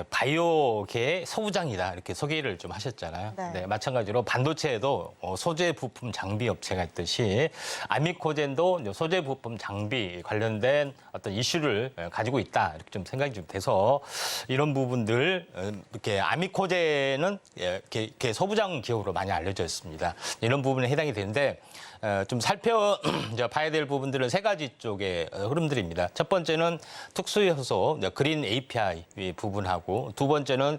바이오계의 소부장이다 이렇게 소개를 좀 하셨잖아요. 네. 네, 마찬가지로 반도체에도 소재 부품 장비 업체가 있듯이 아미코젠도 소재 부품 장비 관련된 어떤 이슈를 가지고 있다 이렇게 좀 생각이 좀 돼서 이런 부분들 이렇게 아미코젠은 이렇게 소부장 기업으로 많이 알려져 있습니다. 이런 부분에 해당이 되는데 좀 살펴봐야 될 부분들은 세 가지 쪽의 흐름들입니다. 첫 번째는 특수효소, 그린 API 부분하고 두 번째는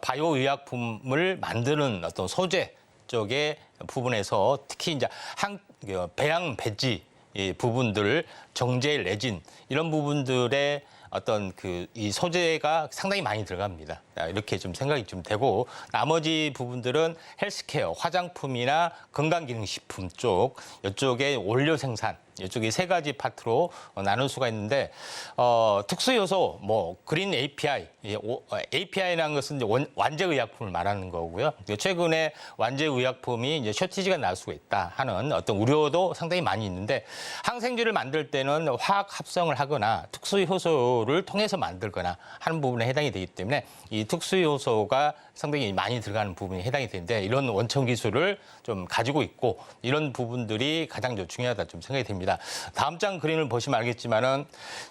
바이오 의약품을 만드는 어떤 소재 쪽의 부분에서 특히 이제 배양 배지 부분들, 정제 레진 이런 부분들의 어떤 이 소재가 상당히 많이 들어갑니다. 이렇게 좀 생각이 좀 되고 나머지 부분들은 헬스케어, 화장품이나 건강기능식품 쪽 이쪽에 원료 생산 이쪽이 세 가지 파트로 나눌 수가 있는데 특수요소, 뭐 그린 API, API라는 것은 이제 완제 의약품을 말하는 거고요. 최근에 완제 의약품이 이제 쇼티지가 날 수가 있다 하는 어떤 우려도 상당히 많이 있는데 항생제를 만들 때는 화학 합성을 하거나 특수효소를 통해서 만들거나 하는 부분에 해당이 되기 때문에 이 특수효소가 상당히 많이 들어가는 부분이 해당이 되는데 이런 원천 기술을 좀 가지고 있고 이런 부분들이 가장 중요하다 좀 생각이 됩니다. 다음 장 그림을 보시면 알겠지만은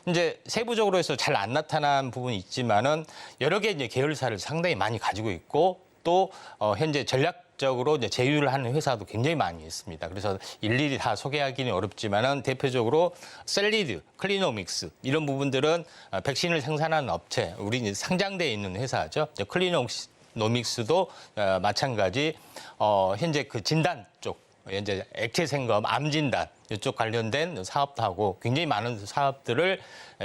이제 세부적으로 해서 잘 안 나타난 부분이 있지만은 여러 개 이제 계열사를 상당히 많이 가지고 있고 또 현재 전략적으로 이제 제휴를 하는 회사도 굉장히 많이 있습니다. 그래서 일일이 다 소개하기는 어렵지만은 대표적으로 셀리드, 클리노믹스 이런 부분들은 백신을 생산하는 업체, 우리 이제 상장되어 있는 회사죠. 클리노믹스도 마찬가지 현재 그 진단 쪽 현재 액체 생검, 암 진단 이쪽 관련된 사업도 하고 굉장히 많은 사업들을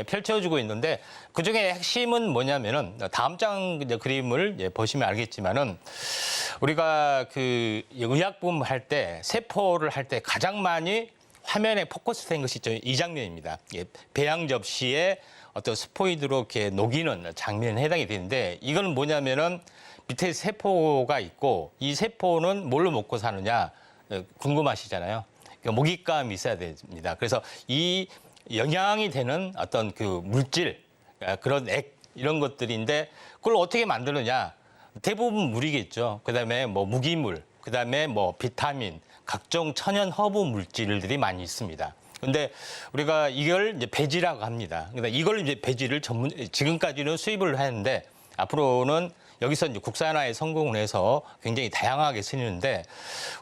펼쳐주고 있는데 그중에 핵심은 뭐냐면은 다음 장 그림을 보시면 알겠지만은 우리가 그 의약품 할 때 세포를 할 때 가장 많이 화면에 포커스된 것이 이 장면입니다. 배양 접시에 어떤 스포이드로 이렇게 녹이는 장면에 해당이 되는데 이거는 뭐냐면은 밑에 세포가 있고 이 세포는 뭘로 먹고 사느냐 궁금하시잖아요. 그러니까 먹잇감이 있어야 됩니다. 그래서 이 영양이 되는 어떤 그 물질, 그런 액 이런 것들인데 그걸 어떻게 만드느냐? 대부분 물이겠죠. 그다음에 뭐 무기물, 그다음에 뭐 비타민, 각종 천연 허브 물질들이 많이 있습니다. 근데 우리가 이걸 이제 배지라고 합니다. 그러니까 이걸 이제 배지를 지금까지는 수입을 하는데 앞으로는 여기서 이제 국산화에 성공을 해서 굉장히 다양하게 쓰이는데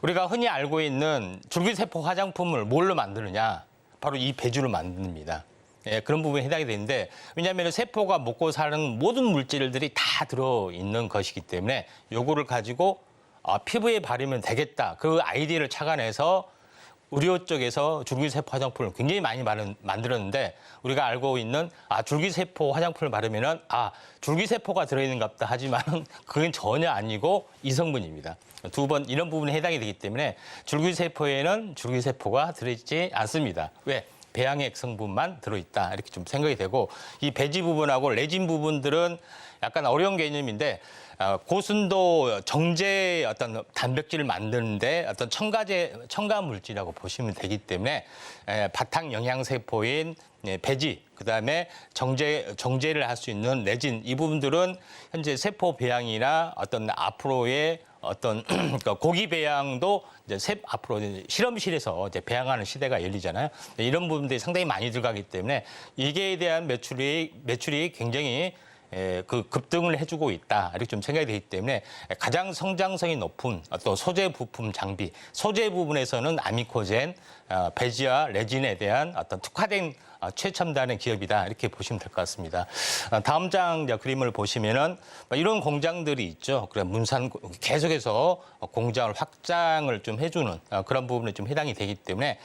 우리가 흔히 알고 있는 줄기세포 화장품을 뭘로 만드느냐? 바로 이 배주를 만듭니다. 예, 그런 부분에 해당이 되는데 왜냐하면 세포가 먹고 사는 모든 물질들이 다 들어있는 것이기 때문에 요거를 가지고 피부에 바르면 되겠다. 그 아이디어를 착안해서 의료 쪽에서 줄기세포 화장품을 굉장히 많이 만들었는데 우리가 알고 있는 줄기세포 화장품을 바르면은 줄기세포가 들어있는갑다 하지만은 그건 전혀 아니고 이성분입니다. 두 번 이런 부분에 해당이 되기 때문에 줄기세포에는 줄기세포가 들어있지 않습니다. 왜? 배양액 성분만 들어있다 이렇게 좀 생각이 되고 이 배지 부분하고 레진 부분들은 약간 어려운 개념인데 고순도 정제 어떤 단백질을 만드는데 어떤 첨가 물질이라고 보시면 되기 때문에 바탕 영양세포인 배지, 그다음에 정제를 할 수 있는 레진, 이 부분들은 현재 세포 배양이나 어떤 앞으로의 어떤 고기 배양도 이제 앞으로 실험실에서 이제 배양하는 시대가 열리잖아요. 이런 부분들이 상당히 많이 들어가기 때문에 이게 대한 매출이 굉장히 급등을 해주고 있다, 이렇게 좀 생각이 되기 때문에 가장 성장성이 높은 또 소재 부품 장비, 소재 부분에서는 아미코젠, 배지와 레진에 대한 어떤 특화된 최첨단의 기업이다, 이렇게 보시면 될 것 같습니다. 다음 장 그림을 보시면은 이런 공장들이 있죠. 그래 문산 계속해서 공장을 확장을 좀 해주는 그런 부분에 좀 해당이 되기 때문에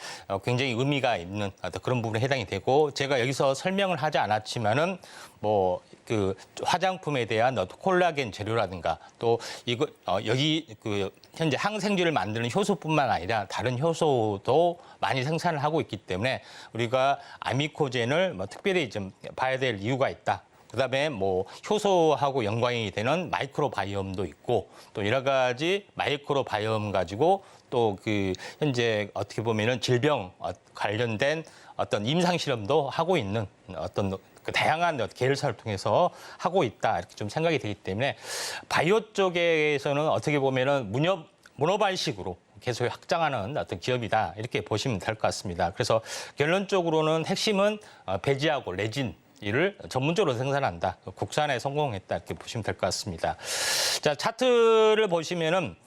굉장히 의미가 있는 그런 부분에 해당이 되고, 제가 여기서 설명을 하지 않았지만은 뭐 그 화장품에 대한 콜라겐 재료라든가 또 이거 여기 그 현재 항생제를 만드는 효소뿐만 아니라 다른 효소도 많이 생산을 하고 있기 때문에 우리가 아미코젠을 뭐 특별히 좀 봐야 될 이유가 있다. 그다음에 뭐 효소하고 연관이 되는 마이크로바이옴도 있고, 또 여러 가지 마이크로바이옴 가지고 또 그 현재 어떻게 보면은 질병 관련된 어떤 임상 실험도 하고 있는 어떤 그 다양한 계열사를 통해서 하고 있다, 이렇게 좀 생각이 되기 때문에 바이오 쪽에서는 어떻게 보면은 모노발식으로 계속 확장하는 어떤 기업이다, 이렇게 보시면 될 것 같습니다. 그래서 결론적으로는 핵심은 배지하고 레진, 이를 전문적으로 생산한다, 국산에 성공했다, 이렇게 보시면 될 것 같습니다. 자, 차트를 보시면은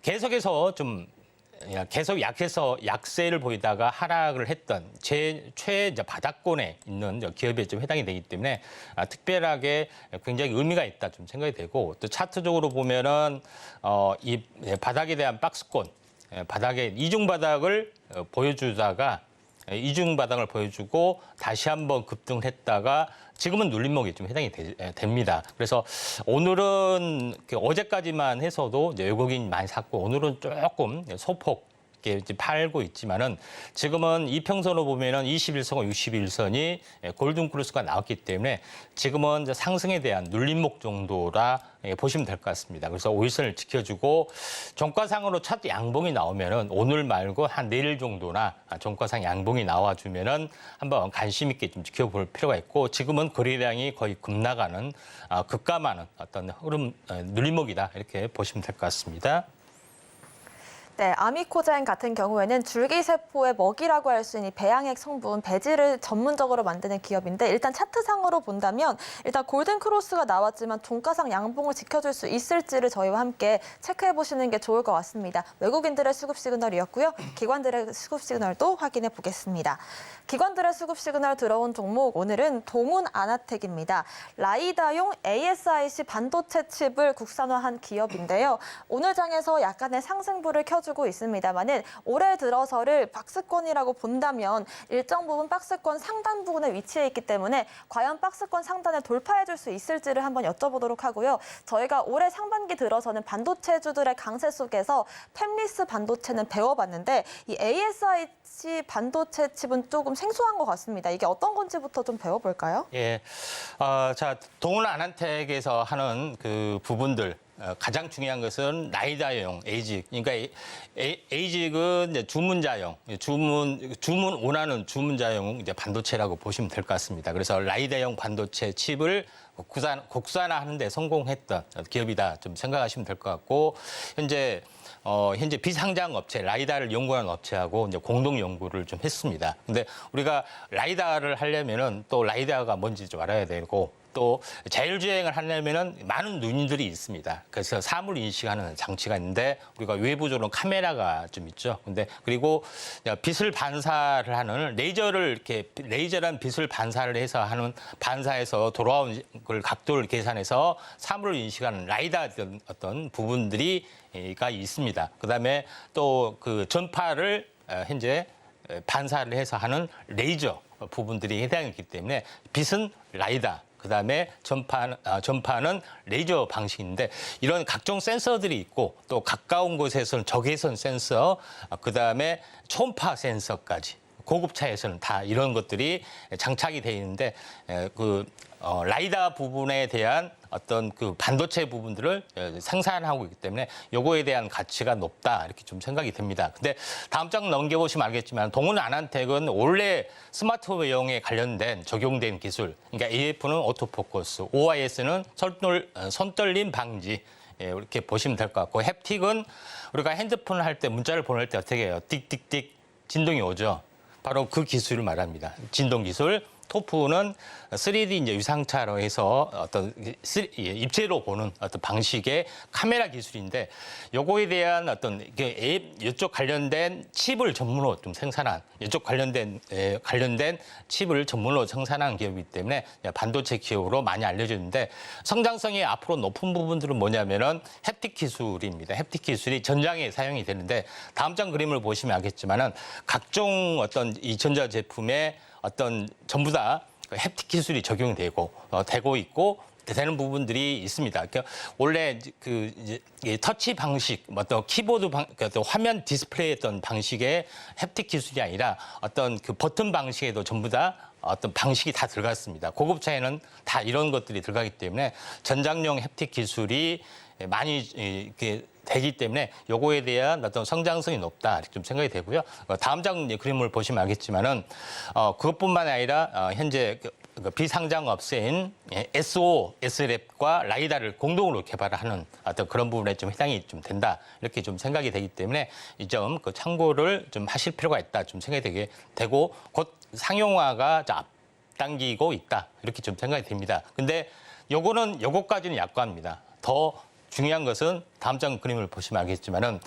계속해서 계속 약해서 약세를 보이다가 하락을 했던 최 바닥권에 있는 기업에 좀 해당이 되기 때문에 특별하게 굉장히 의미가 있다, 좀 생각이 되고, 또 차트적으로 보면은 이 바닥에 대한 박스권, 바닥에 이중 바닥을 보여주다가 이중 바닥을 보여주고 다시 한번 급등을 했다가 지금은 눌림목이 좀 해당이 됩니다. 그래서 오늘은 어제까지만 해서도 이제 외국인이 많이 샀고, 오늘은 조금 소폭 이렇게 팔고 있지만은 지금은 이평선으로 보면은 21선과 61선이 골든 크로스가 나왔기 때문에 지금은 이제 상승에 대한 눌림목 정도라 보시면 될 것 같습니다. 그래서 5일선을 지켜주고 종가상으로 차트 양봉이 나오면은 오늘 말고 한 내일 정도나 종가상 양봉이 나와주면은 한번 관심 있게 좀 지켜볼 필요가 있고, 지금은 거래량이 거의 급나가는 급감하는 어떤 흐름 눌림목이다, 이렇게 보시면 될 것 같습니다. 네, 아미코젠 같은 경우에는 줄기세포의 먹이라고 할 수 있는 배양액 성분, 배지를 전문적으로 만드는 기업인데, 일단 차트상으로 본다면 일단 골든크로스가 나왔지만 종가상 양봉을 지켜줄 수 있을지를 저희와 함께 체크해보시는 게 좋을 것 같습니다. 외국인들의 수급 시그널이었고요. 기관들의 수급 시그널도 확인해 보겠습니다. 기관들의 수급 시그널 들어온 종목, 오늘은 동훈아나텍입니다. 라이다용 ASIC 반도체 칩을 국산화한 기업인데요. 오늘 장에서 약간의 상승부를 켜주고 있습니다만은 올해 들어서를 박스권이라고 본다면 일정 부분 박스권 상단 부분에 위치해 있기 때문에 과연 박스권 상단을 돌파해줄 수 있을지를 한번 여쭤보도록 하고요. 저희가 올해 상반기 들어서는 반도체주들의 강세 속에서 팹리스 반도체는 배워봤는데 이 ASIC 반도체 칩은 조금 생소한 것 같습니다. 이게 어떤 건지부터 좀 배워볼까요? 예, 자, 동훈아나텍에서 하는 그 부분들, 가장 중요한 것은 라이다용 에이직. 그러니까 에이직은 이제 주문자용, 주문 원하는 주문자용 이제 반도체라고 보시면 될 것 같습니다. 그래서 라이다용 반도체 칩을 국산화하는 데 성공했던 기업이다, 좀 생각하시면 될 것 같고, 현재 비상장 업체, 라이다를 연구하는 업체하고 이제 공동 연구를 좀 했습니다. 근데 우리가 라이다를 하려면은 또 라이다가 뭔지 좀 알아야 되고, 또 자율주행을 하려면은 많은 누님들이 있습니다. 그래서 사물 인식하는 장치가 있는데 우리가 외부적으로 카메라가 좀 있죠. 근데 그리고 빛을 반사를 하는 레이저란 빛을 반사를 해서 하는 반사에서 돌아온 걸 각도를 계산해서 사물을 인식하는 라이다 어떤 부분들이가 있습니다. 그다음에 또 그 전파를 현재 반사를 해서 하는 레이저 부분들이 해당이 있기 때문에 빛은 라이다, 그다음에 전파는 레이저 방식인데, 이런 각종 센서들이 있고 또 가까운 곳에서는 적외선 센서, 그다음에 초음파 센서까지 고급차에서는 다 이런 것들이 장착이 되어 있는데, 라이다 부분에 대한 어떤 그 반도체 부분들을 생산하고 있기 때문에 요거에 대한 가치가 높다 이렇게 좀 생각이 듭니다. 근데 다음 장 넘겨보시면 알겠지만 동훈 아난텍은 원래 스마트웨어에 관련된 적용된 기술, 그러니까 AF는 오토포커스, OIS는 손떨림 방지 이렇게 보시면 될 것 같고 햅틱은 우리가 핸드폰을 할 때 문자를 보낼 때 어떻게 해요? 띡띡띡 진동이 오죠. 바로 그 기술을 말합니다. 진동 기술. 토프는 3D 이제 유상차로 해서 어떤 입체로 보는 어떤 방식의 카메라 기술인데 요거에 대한 어떤 이쪽 관련된 칩을 전문으로 좀 생산한 이쪽 관련된 칩을 전문으로 생산한 기업이기 때문에 반도체 기업으로 많이 알려졌는데 성장성이 앞으로 높은 부분들은 뭐냐면은 햅틱 기술입니다. 햅틱 기술이 전장에 사용이 되는데 다음 장 그림을 보시면 알겠지만은 각종 어떤 이 전자 제품에 어떤 전부 다 햅틱 기술이 적용되고 되고 있고 되는 부분들이 있습니다. 그러니까 원래 그 이제 터치 방식, 어떤 키보드 어떤 화면 디스플레이 했던 방식의 햅틱 기술이 아니라 어떤 그 버튼 방식에도 전부 다 어떤 방식이 다 들어갔습니다. 고급차에는 다 이런 것들이 들어가기 때문에 전장용 햅틱 기술이 많이 이렇게 되기 때문에 요거에 대한 어떤 성장성이 높다 이렇게 좀 생각이 되고요. 다음 장 그림을 보시면 알겠지만은 그것뿐만 아니라 현재 그 비상장 업체인 SO, SLAB과 라이다를 공동으로 개발하는 어떤 그런 부분에 좀 해당이 좀 된다 이렇게 좀 생각이 되기 때문에 이 점 그 참고를 좀 하실 필요가 있다 좀 생각이 되게 되고 곧 상용화가 앞당기고 있다 이렇게 좀 생각이 됩니다. 근데 요거까지는 약관입니다. 더 중요한 것은 다음 장 그림을 보시면 알겠지만은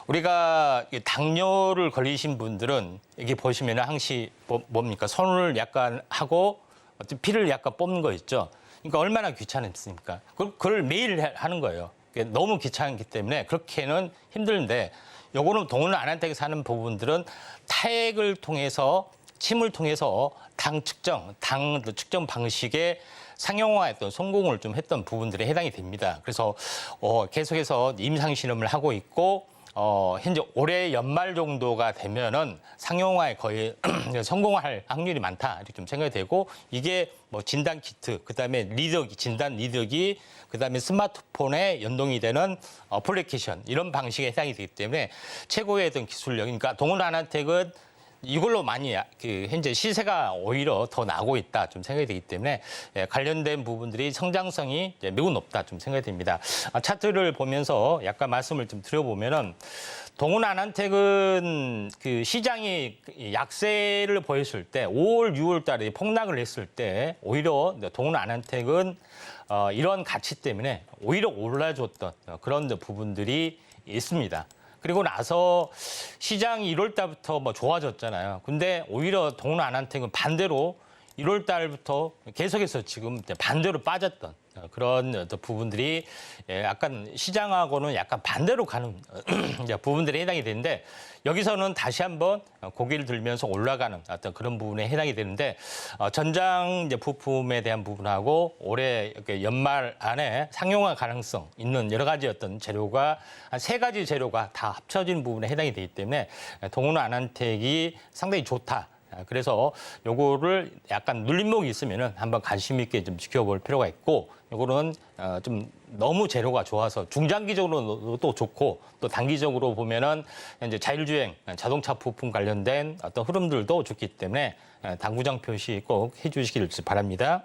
우리가 당뇨를 걸리신 분들은 이게 보시면은 항시 뭡니까? 손을 약간 하고 피를 약간 뽑는 거 있죠. 그러니까 얼마나 귀찮습니까? 그걸 매일 하는 거예요. 너무 귀찮기 때문에 그렇게는 힘든데 요거는 동훈 아난텍에 사는 부분들은 타액을 통해서 침을 통해서 당 측정 방식의 상용화했던 성공을 좀 했던 부분들에 해당이 됩니다. 그래서 계속해서 임상 실험을 하고 있고 현재 올해 연말 정도가 되면은 상용화에 거의 성공할 확률이 많다 이렇게 좀 생각이 되고 이게 뭐 진단 키트, 그다음에 진단 리더기, 그다음에 스마트폰에 연동이 되는 어플리케이션 이런 방식에 해당이 되기 때문에 최고의 어떤 기술력, 그러니까 동훈 아난텍은 이걸로 많이 현재 시세가 오히려 더 나고 있다 좀 생각이 되기 때문에 관련된 부분들이 성장성이 매우 높다 좀 생각이 됩니다. 차트를 보면서 약간 말씀을 좀 드려보면은 동훈 아난텍은 그 시장이 약세를 보였을 때 5월, 6월 달에 폭락을 했을 때 오히려 동훈 아난텍은 이런 가치 때문에 오히려 올라줬던 그런 부분들이 있습니다. 그리고 나서 시장이 1월 달부터 뭐 좋아졌잖아요. 근데 오히려 동훈 아난텍은 반대로 1월 달부터 계속해서 지금 반대로 빠졌던 그런 부분들이 약간 시장하고는 약간 반대로 가는 부분들이 해당이 되는데 여기서는 다시 한번 고개를 들면서 올라가는 어떤 그런 부분에 해당이 되는데 전장 부품에 대한 부분하고 올해 연말 안에 상용화 가능성 있는 여러 가지 어떤 재료가 한 3가지 재료가 다 합쳐진 부분에 해당이 되기 때문에 동훈 아난텍이 상당히 좋다. 그래서 요거를 약간 눌림목이 있으면은 한번 관심 있게 좀 지켜볼 필요가 있고 요거는 좀 너무 재료가 좋아서 중장기적으로도 또 좋고 또 단기적으로 보면은 이제 자율주행 자동차 부품 관련된 어떤 흐름들도 좋기 때문에 당구장 표시 꼭 해주시길 바랍니다.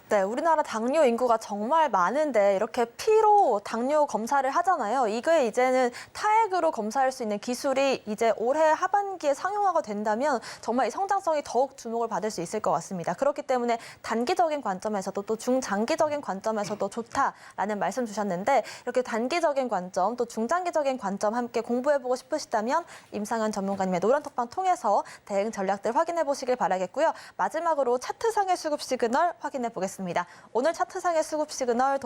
네, 우리나라 당뇨 인구가 정말 많은데 이렇게 피로 당뇨 검사를 하잖아요. 이게 이제는 타액으로 검사할 수 있는 기술이 이제 올해 하반기에 상용화가 된다면 정말 이 성장성이 더욱 주목을 받을 수 있을 것 같습니다. 그렇기 때문에 단기적인 관점에서도 또 중장기적인 관점에서도 좋다라는 말씀 주셨는데 이렇게 단기적인 관점 또 중장기적인 관점 함께 공부해보고 싶으시다면 임상현 전문가님의 노란톡방 통해서 대응 전략들 확인해 보시길 바라겠고요. 마지막으로 차트상의 수급 시그널 확인해 보겠습니다. 오늘 차트상의 수급 시그널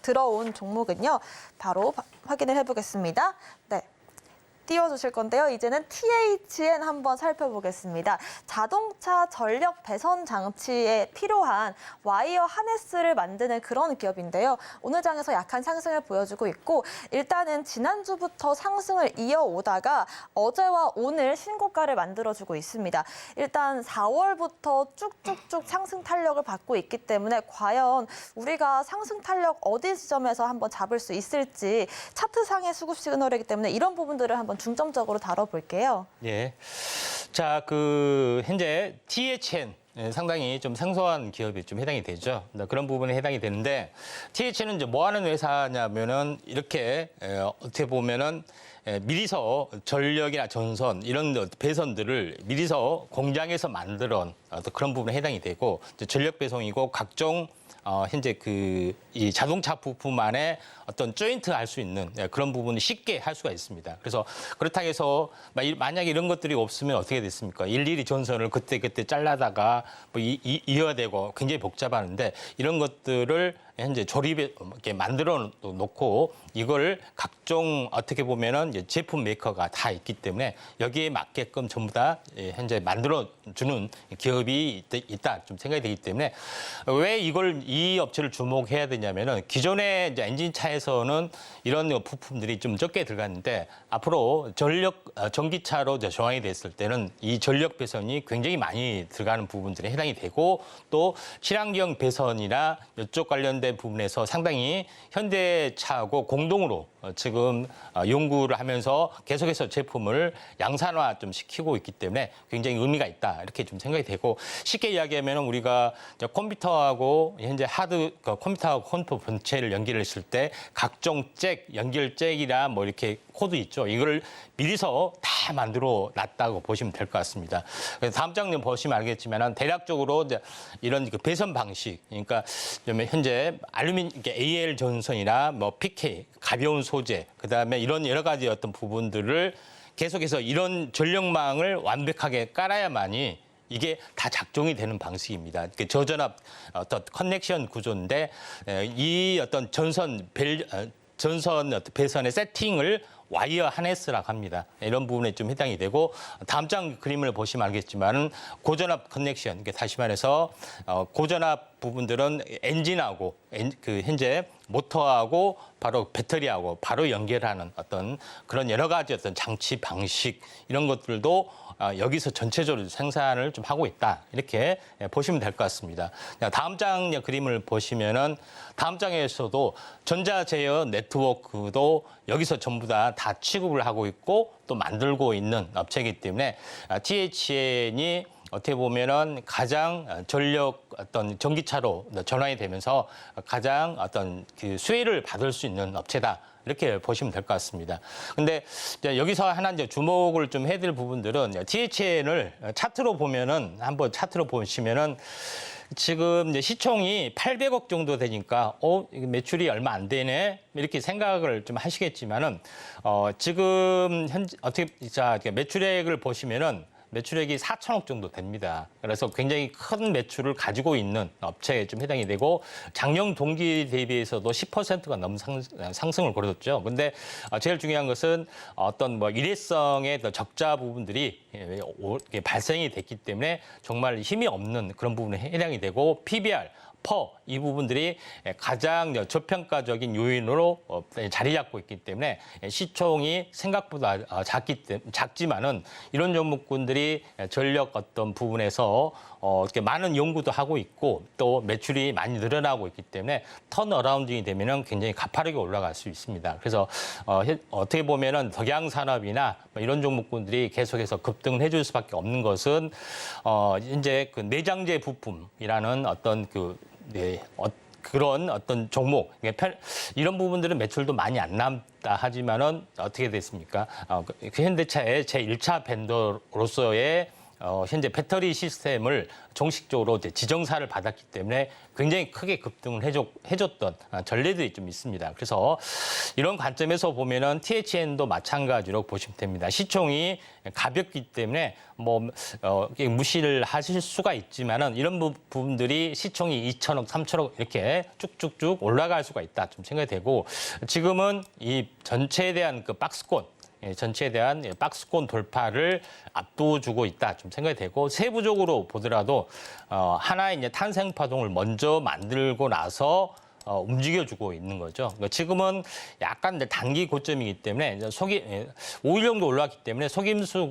들어온 종목은요. 바로 확인을 해보겠습니다. 네. 띄워주실 건데요. 이제는 THN 한번 살펴보겠습니다. 자동차 전력 배선 장치에 필요한 와이어 하네스를 만드는 그런 기업인데요. 오늘 장에서 약한 상승을 보여주고 있고 일단은 지난주부터 상승을 이어오다가 어제와 오늘 신고가를 만들어주고 있습니다. 일단 4월부터 쭉쭉쭉 상승 탄력을 받고 있기 때문에 과연 우리가 상승 탄력 어디 지점에서 한번 잡을 수 있을지 차트상의 수급 시그널이기 때문에 이런 부분들을 한번 중점적으로 다뤄볼게요. 예. 자, 현재 THN 상당히 좀 생소한 기업이 좀 해당이 되죠. 그런 부분에 해당이 되는데 THN은 이제 뭐 하는 회사냐면은 이렇게 어떻게 보면은 미리서 전력이나 전선 이런 배선들을 미리서 공장에서 만들어 그런 부분에 해당이 되고 전력 배송이고 각종 현재 이 자동차 부품 안에 어떤 조인트 할 수 있는 그런 부분을 쉽게 할 수가 있습니다. 그래서 그렇다고 해서 만약에 이런 것들이 없으면 어떻게 됐습니까? 일일이 전선을 그때 잘라다가 뭐 이어야 되고 굉장히 복잡한데 이런 것들을 현재 조립에 이렇게 만들어 놓고 이걸 각종 어떻게 보면은 이제 제품 메이커가 다 있기 때문에 여기에 맞게끔 전부 다 현재 만들어 주는 기업이 있다 좀 생각이 되기 때문에 왜 이 업체를 주목해야 되냐면은 기존의 이제 엔진차에서는 이런 부품들이 좀 적게 들어갔는데 앞으로 전기차로 이제 전환이 됐을 때는 이 전력 배선이 굉장히 많이 들어가는 부분들에 해당이 되고 또 친환경 배선이나 이쪽 관련된 부분에서 상당히 현대차하고 공동으로 지금 연구를 하면서 계속해서 제품을 양산화 좀 시키고 있기 때문에 굉장히 의미가 있다 이렇게 좀 생각이 되고 쉽게 이야기하면 우리가 컴퓨터하고 현재 컴퓨터하고 컴퓨터 본체를 연결했을 때 각종 연결 잭이나 뭐 이렇게 코드 있죠. 이걸 미리서 다 만들어 놨다고 보시면 될 것 같습니다. 그래서 다음 장면 보시면 알겠지만 대략적으로 이런 배선 방식, 그러니까 현재 AL 전선이나 뭐 PK 가벼운 소재, 그다음에 이런 여러 가지 어떤 부분들을 계속해서 이런 전력망을 완벽하게 깔아야만이 이게 다 작동이 되는 방식입니다. 저전압 어떤 커넥션 구조인데 이 어떤 전선 배선의 세팅을 와이어 하네스라고 합니다. 이런 부분에 좀 해당이 되고 다음 장 그림을 보시면 알겠지만은 고전압 커넥션, 다시 말해서 고전압 부분들은 엔진하고 현재 모터하고 바로 배터리하고 바로 연결하는 어떤 그런 여러 가지 어떤 장치 방식 이런 것들도 여기서 전체적으로 생산을 좀 하고 있다 이렇게 보시면 될 것 같습니다. 다음 장 그림을 보시면은 다음 장에서도 전자제어 네트워크도 여기서 전부 다 취급을 하고 있고 또 만들고 있는 업체이기 때문에 THN이 어떻게 보면은 가장 어떤 전기차로 전환이 되면서 가장 어떤 수혜를 받을 수 있는 업체다. 이렇게 보시면 될 것 같습니다. 근데 여기서 하나 이제 주목을 좀 해드릴 부분들은 THN을 차트로 보면은 한번 차트로 보시면은 지금 이제 시총이 800억 정도 되니까 매출이 얼마 안 되네 이렇게 생각을 좀 하시겠지만은 지금 현재 매출액을 보시면은 매출액이 4천억 정도 됩니다. 그래서 굉장히 큰 매출을 가지고 있는 업체에 좀 해당이 되고 작년 동기 대비해서도 10%가 넘는 상승을 거뒀죠. 근데 제일 중요한 것은 어떤 일회성의 적자 부분들이 발생이 됐기 때문에 정말 힘이 없는 그런 부분에 해당이 되고 PBR 이 부분들이 가장 저평가적인 요인으로 자리 잡고 있기 때문에 시총이 생각보다 작지만은 이런 종목군들이 전력 어떤 부분에서 이렇게 많은 연구도 하고 있고 또 매출이 많이 늘어나고 있기 때문에 턴어라운딩이 되면은 굉장히 가파르게 올라갈 수 있습니다. 그래서 어떻게 보면은 덕양산업이나 이런 종목군들이 계속해서 급등을 해줄 수밖에 없는 것은 현재 내장재 부품이라는 어떤 그런 어떤 종목 이런 부분들은 매출도 많이 안 남다 하지만은 어떻게 됐습니까? 현대차의 제1차 벤더로서의 현재 배터리 시스템을 정식적으로 지정사를 받았기 때문에 굉장히 크게 급등을 해줬던 전례들이 좀 있습니다. 그래서 이런 관점에서 보면은 THN도 마찬가지로 보시면 됩니다. 시총이 가볍기 때문에 무시를 하실 수가 있지만은 이런 부분들이 시총이 2천억, 3천억 이렇게 쭉쭉쭉 올라갈 수가 있다 좀 생각이 되고 지금은 이 전체에 대한 박스권 전체에 대한 박스권 돌파를 압도주고 있다 좀 생각이 되고 세부적으로 보더라도 하나의 이제 탄생 파동을 먼저 만들고 나서 움직여주고 있는 거죠. 그러니까 지금은 약간 이제 단기 고점이기 때문에 이제 5일 정도 올라왔기 때문에 속임수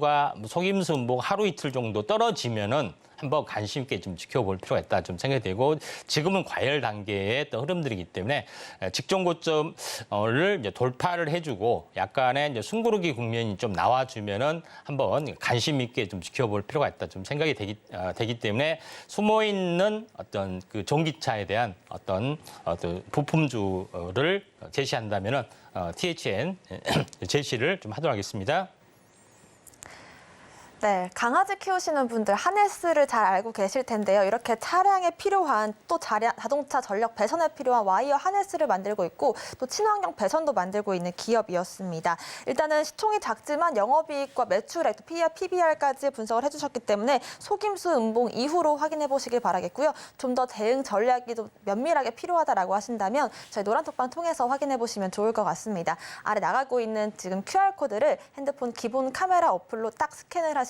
뭐 하루 이틀 정도 떨어지면은 한번 관심 있게 좀 지켜볼 필요가 있다 좀 생각이 되고 지금은 과열 단계의 또 흐름들이기 때문에 직전 고점을 이제 돌파를 해주고 약간의 이제 숨고르기 국면이 좀 나와주면은 한번 관심 있게 좀 지켜볼 필요가 있다 좀 생각이 되기 때문에 숨어 있는 어떤 그 전기차에 대한 어떤 부품주를 제시한다면은 THN 제시를 좀 하도록 하겠습니다. 네, 강아지 키우시는 분들 하네스를 잘 알고 계실 텐데요. 이렇게 차량에 필요한 또 자동차 전력 배선에 필요한 와이어 하네스를 만들고 있고 또 친환경 배선도 만들고 있는 기업이었습니다. 일단은 시총이 작지만 영업이익과 매출액, PER, PBR까지 분석을 해주셨기 때문에 속임수 음봉 이후로 확인해 보시길 바라겠고요. 좀 더 대응 전략이 좀 면밀하게 필요하다라고 하신다면 저희 노란톡방 통해서 확인해 보시면 좋을 것 같습니다. 아래 나가고 있는 지금 QR코드를 핸드폰 기본 카메라 어플로 딱 스캔을 하시면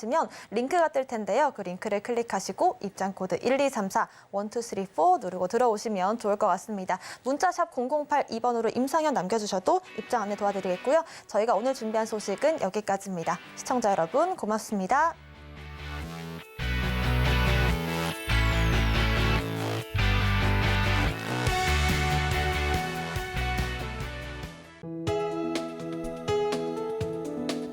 링크가 뜰 텐데요. 그 링크를 클릭하시고 입장 코드 1234 1234 누르고 들어오시면 좋을 것 같습니다. 문자샵 0082번으로 임상현 남겨주셔도 입장 안내 도와드리겠고요. 저희가 오늘 준비한 소식은 여기까지입니다. 시청자 여러분 고맙습니다.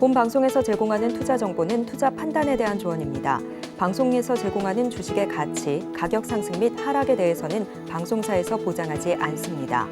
본 방송에서 제공하는 투자 정보는 투자 판단에 대한 조언입니다. 방송에서 제공하는 주식의 가치, 가격 상승 및 하락에 대해서는 방송사에서 보장하지 않습니다.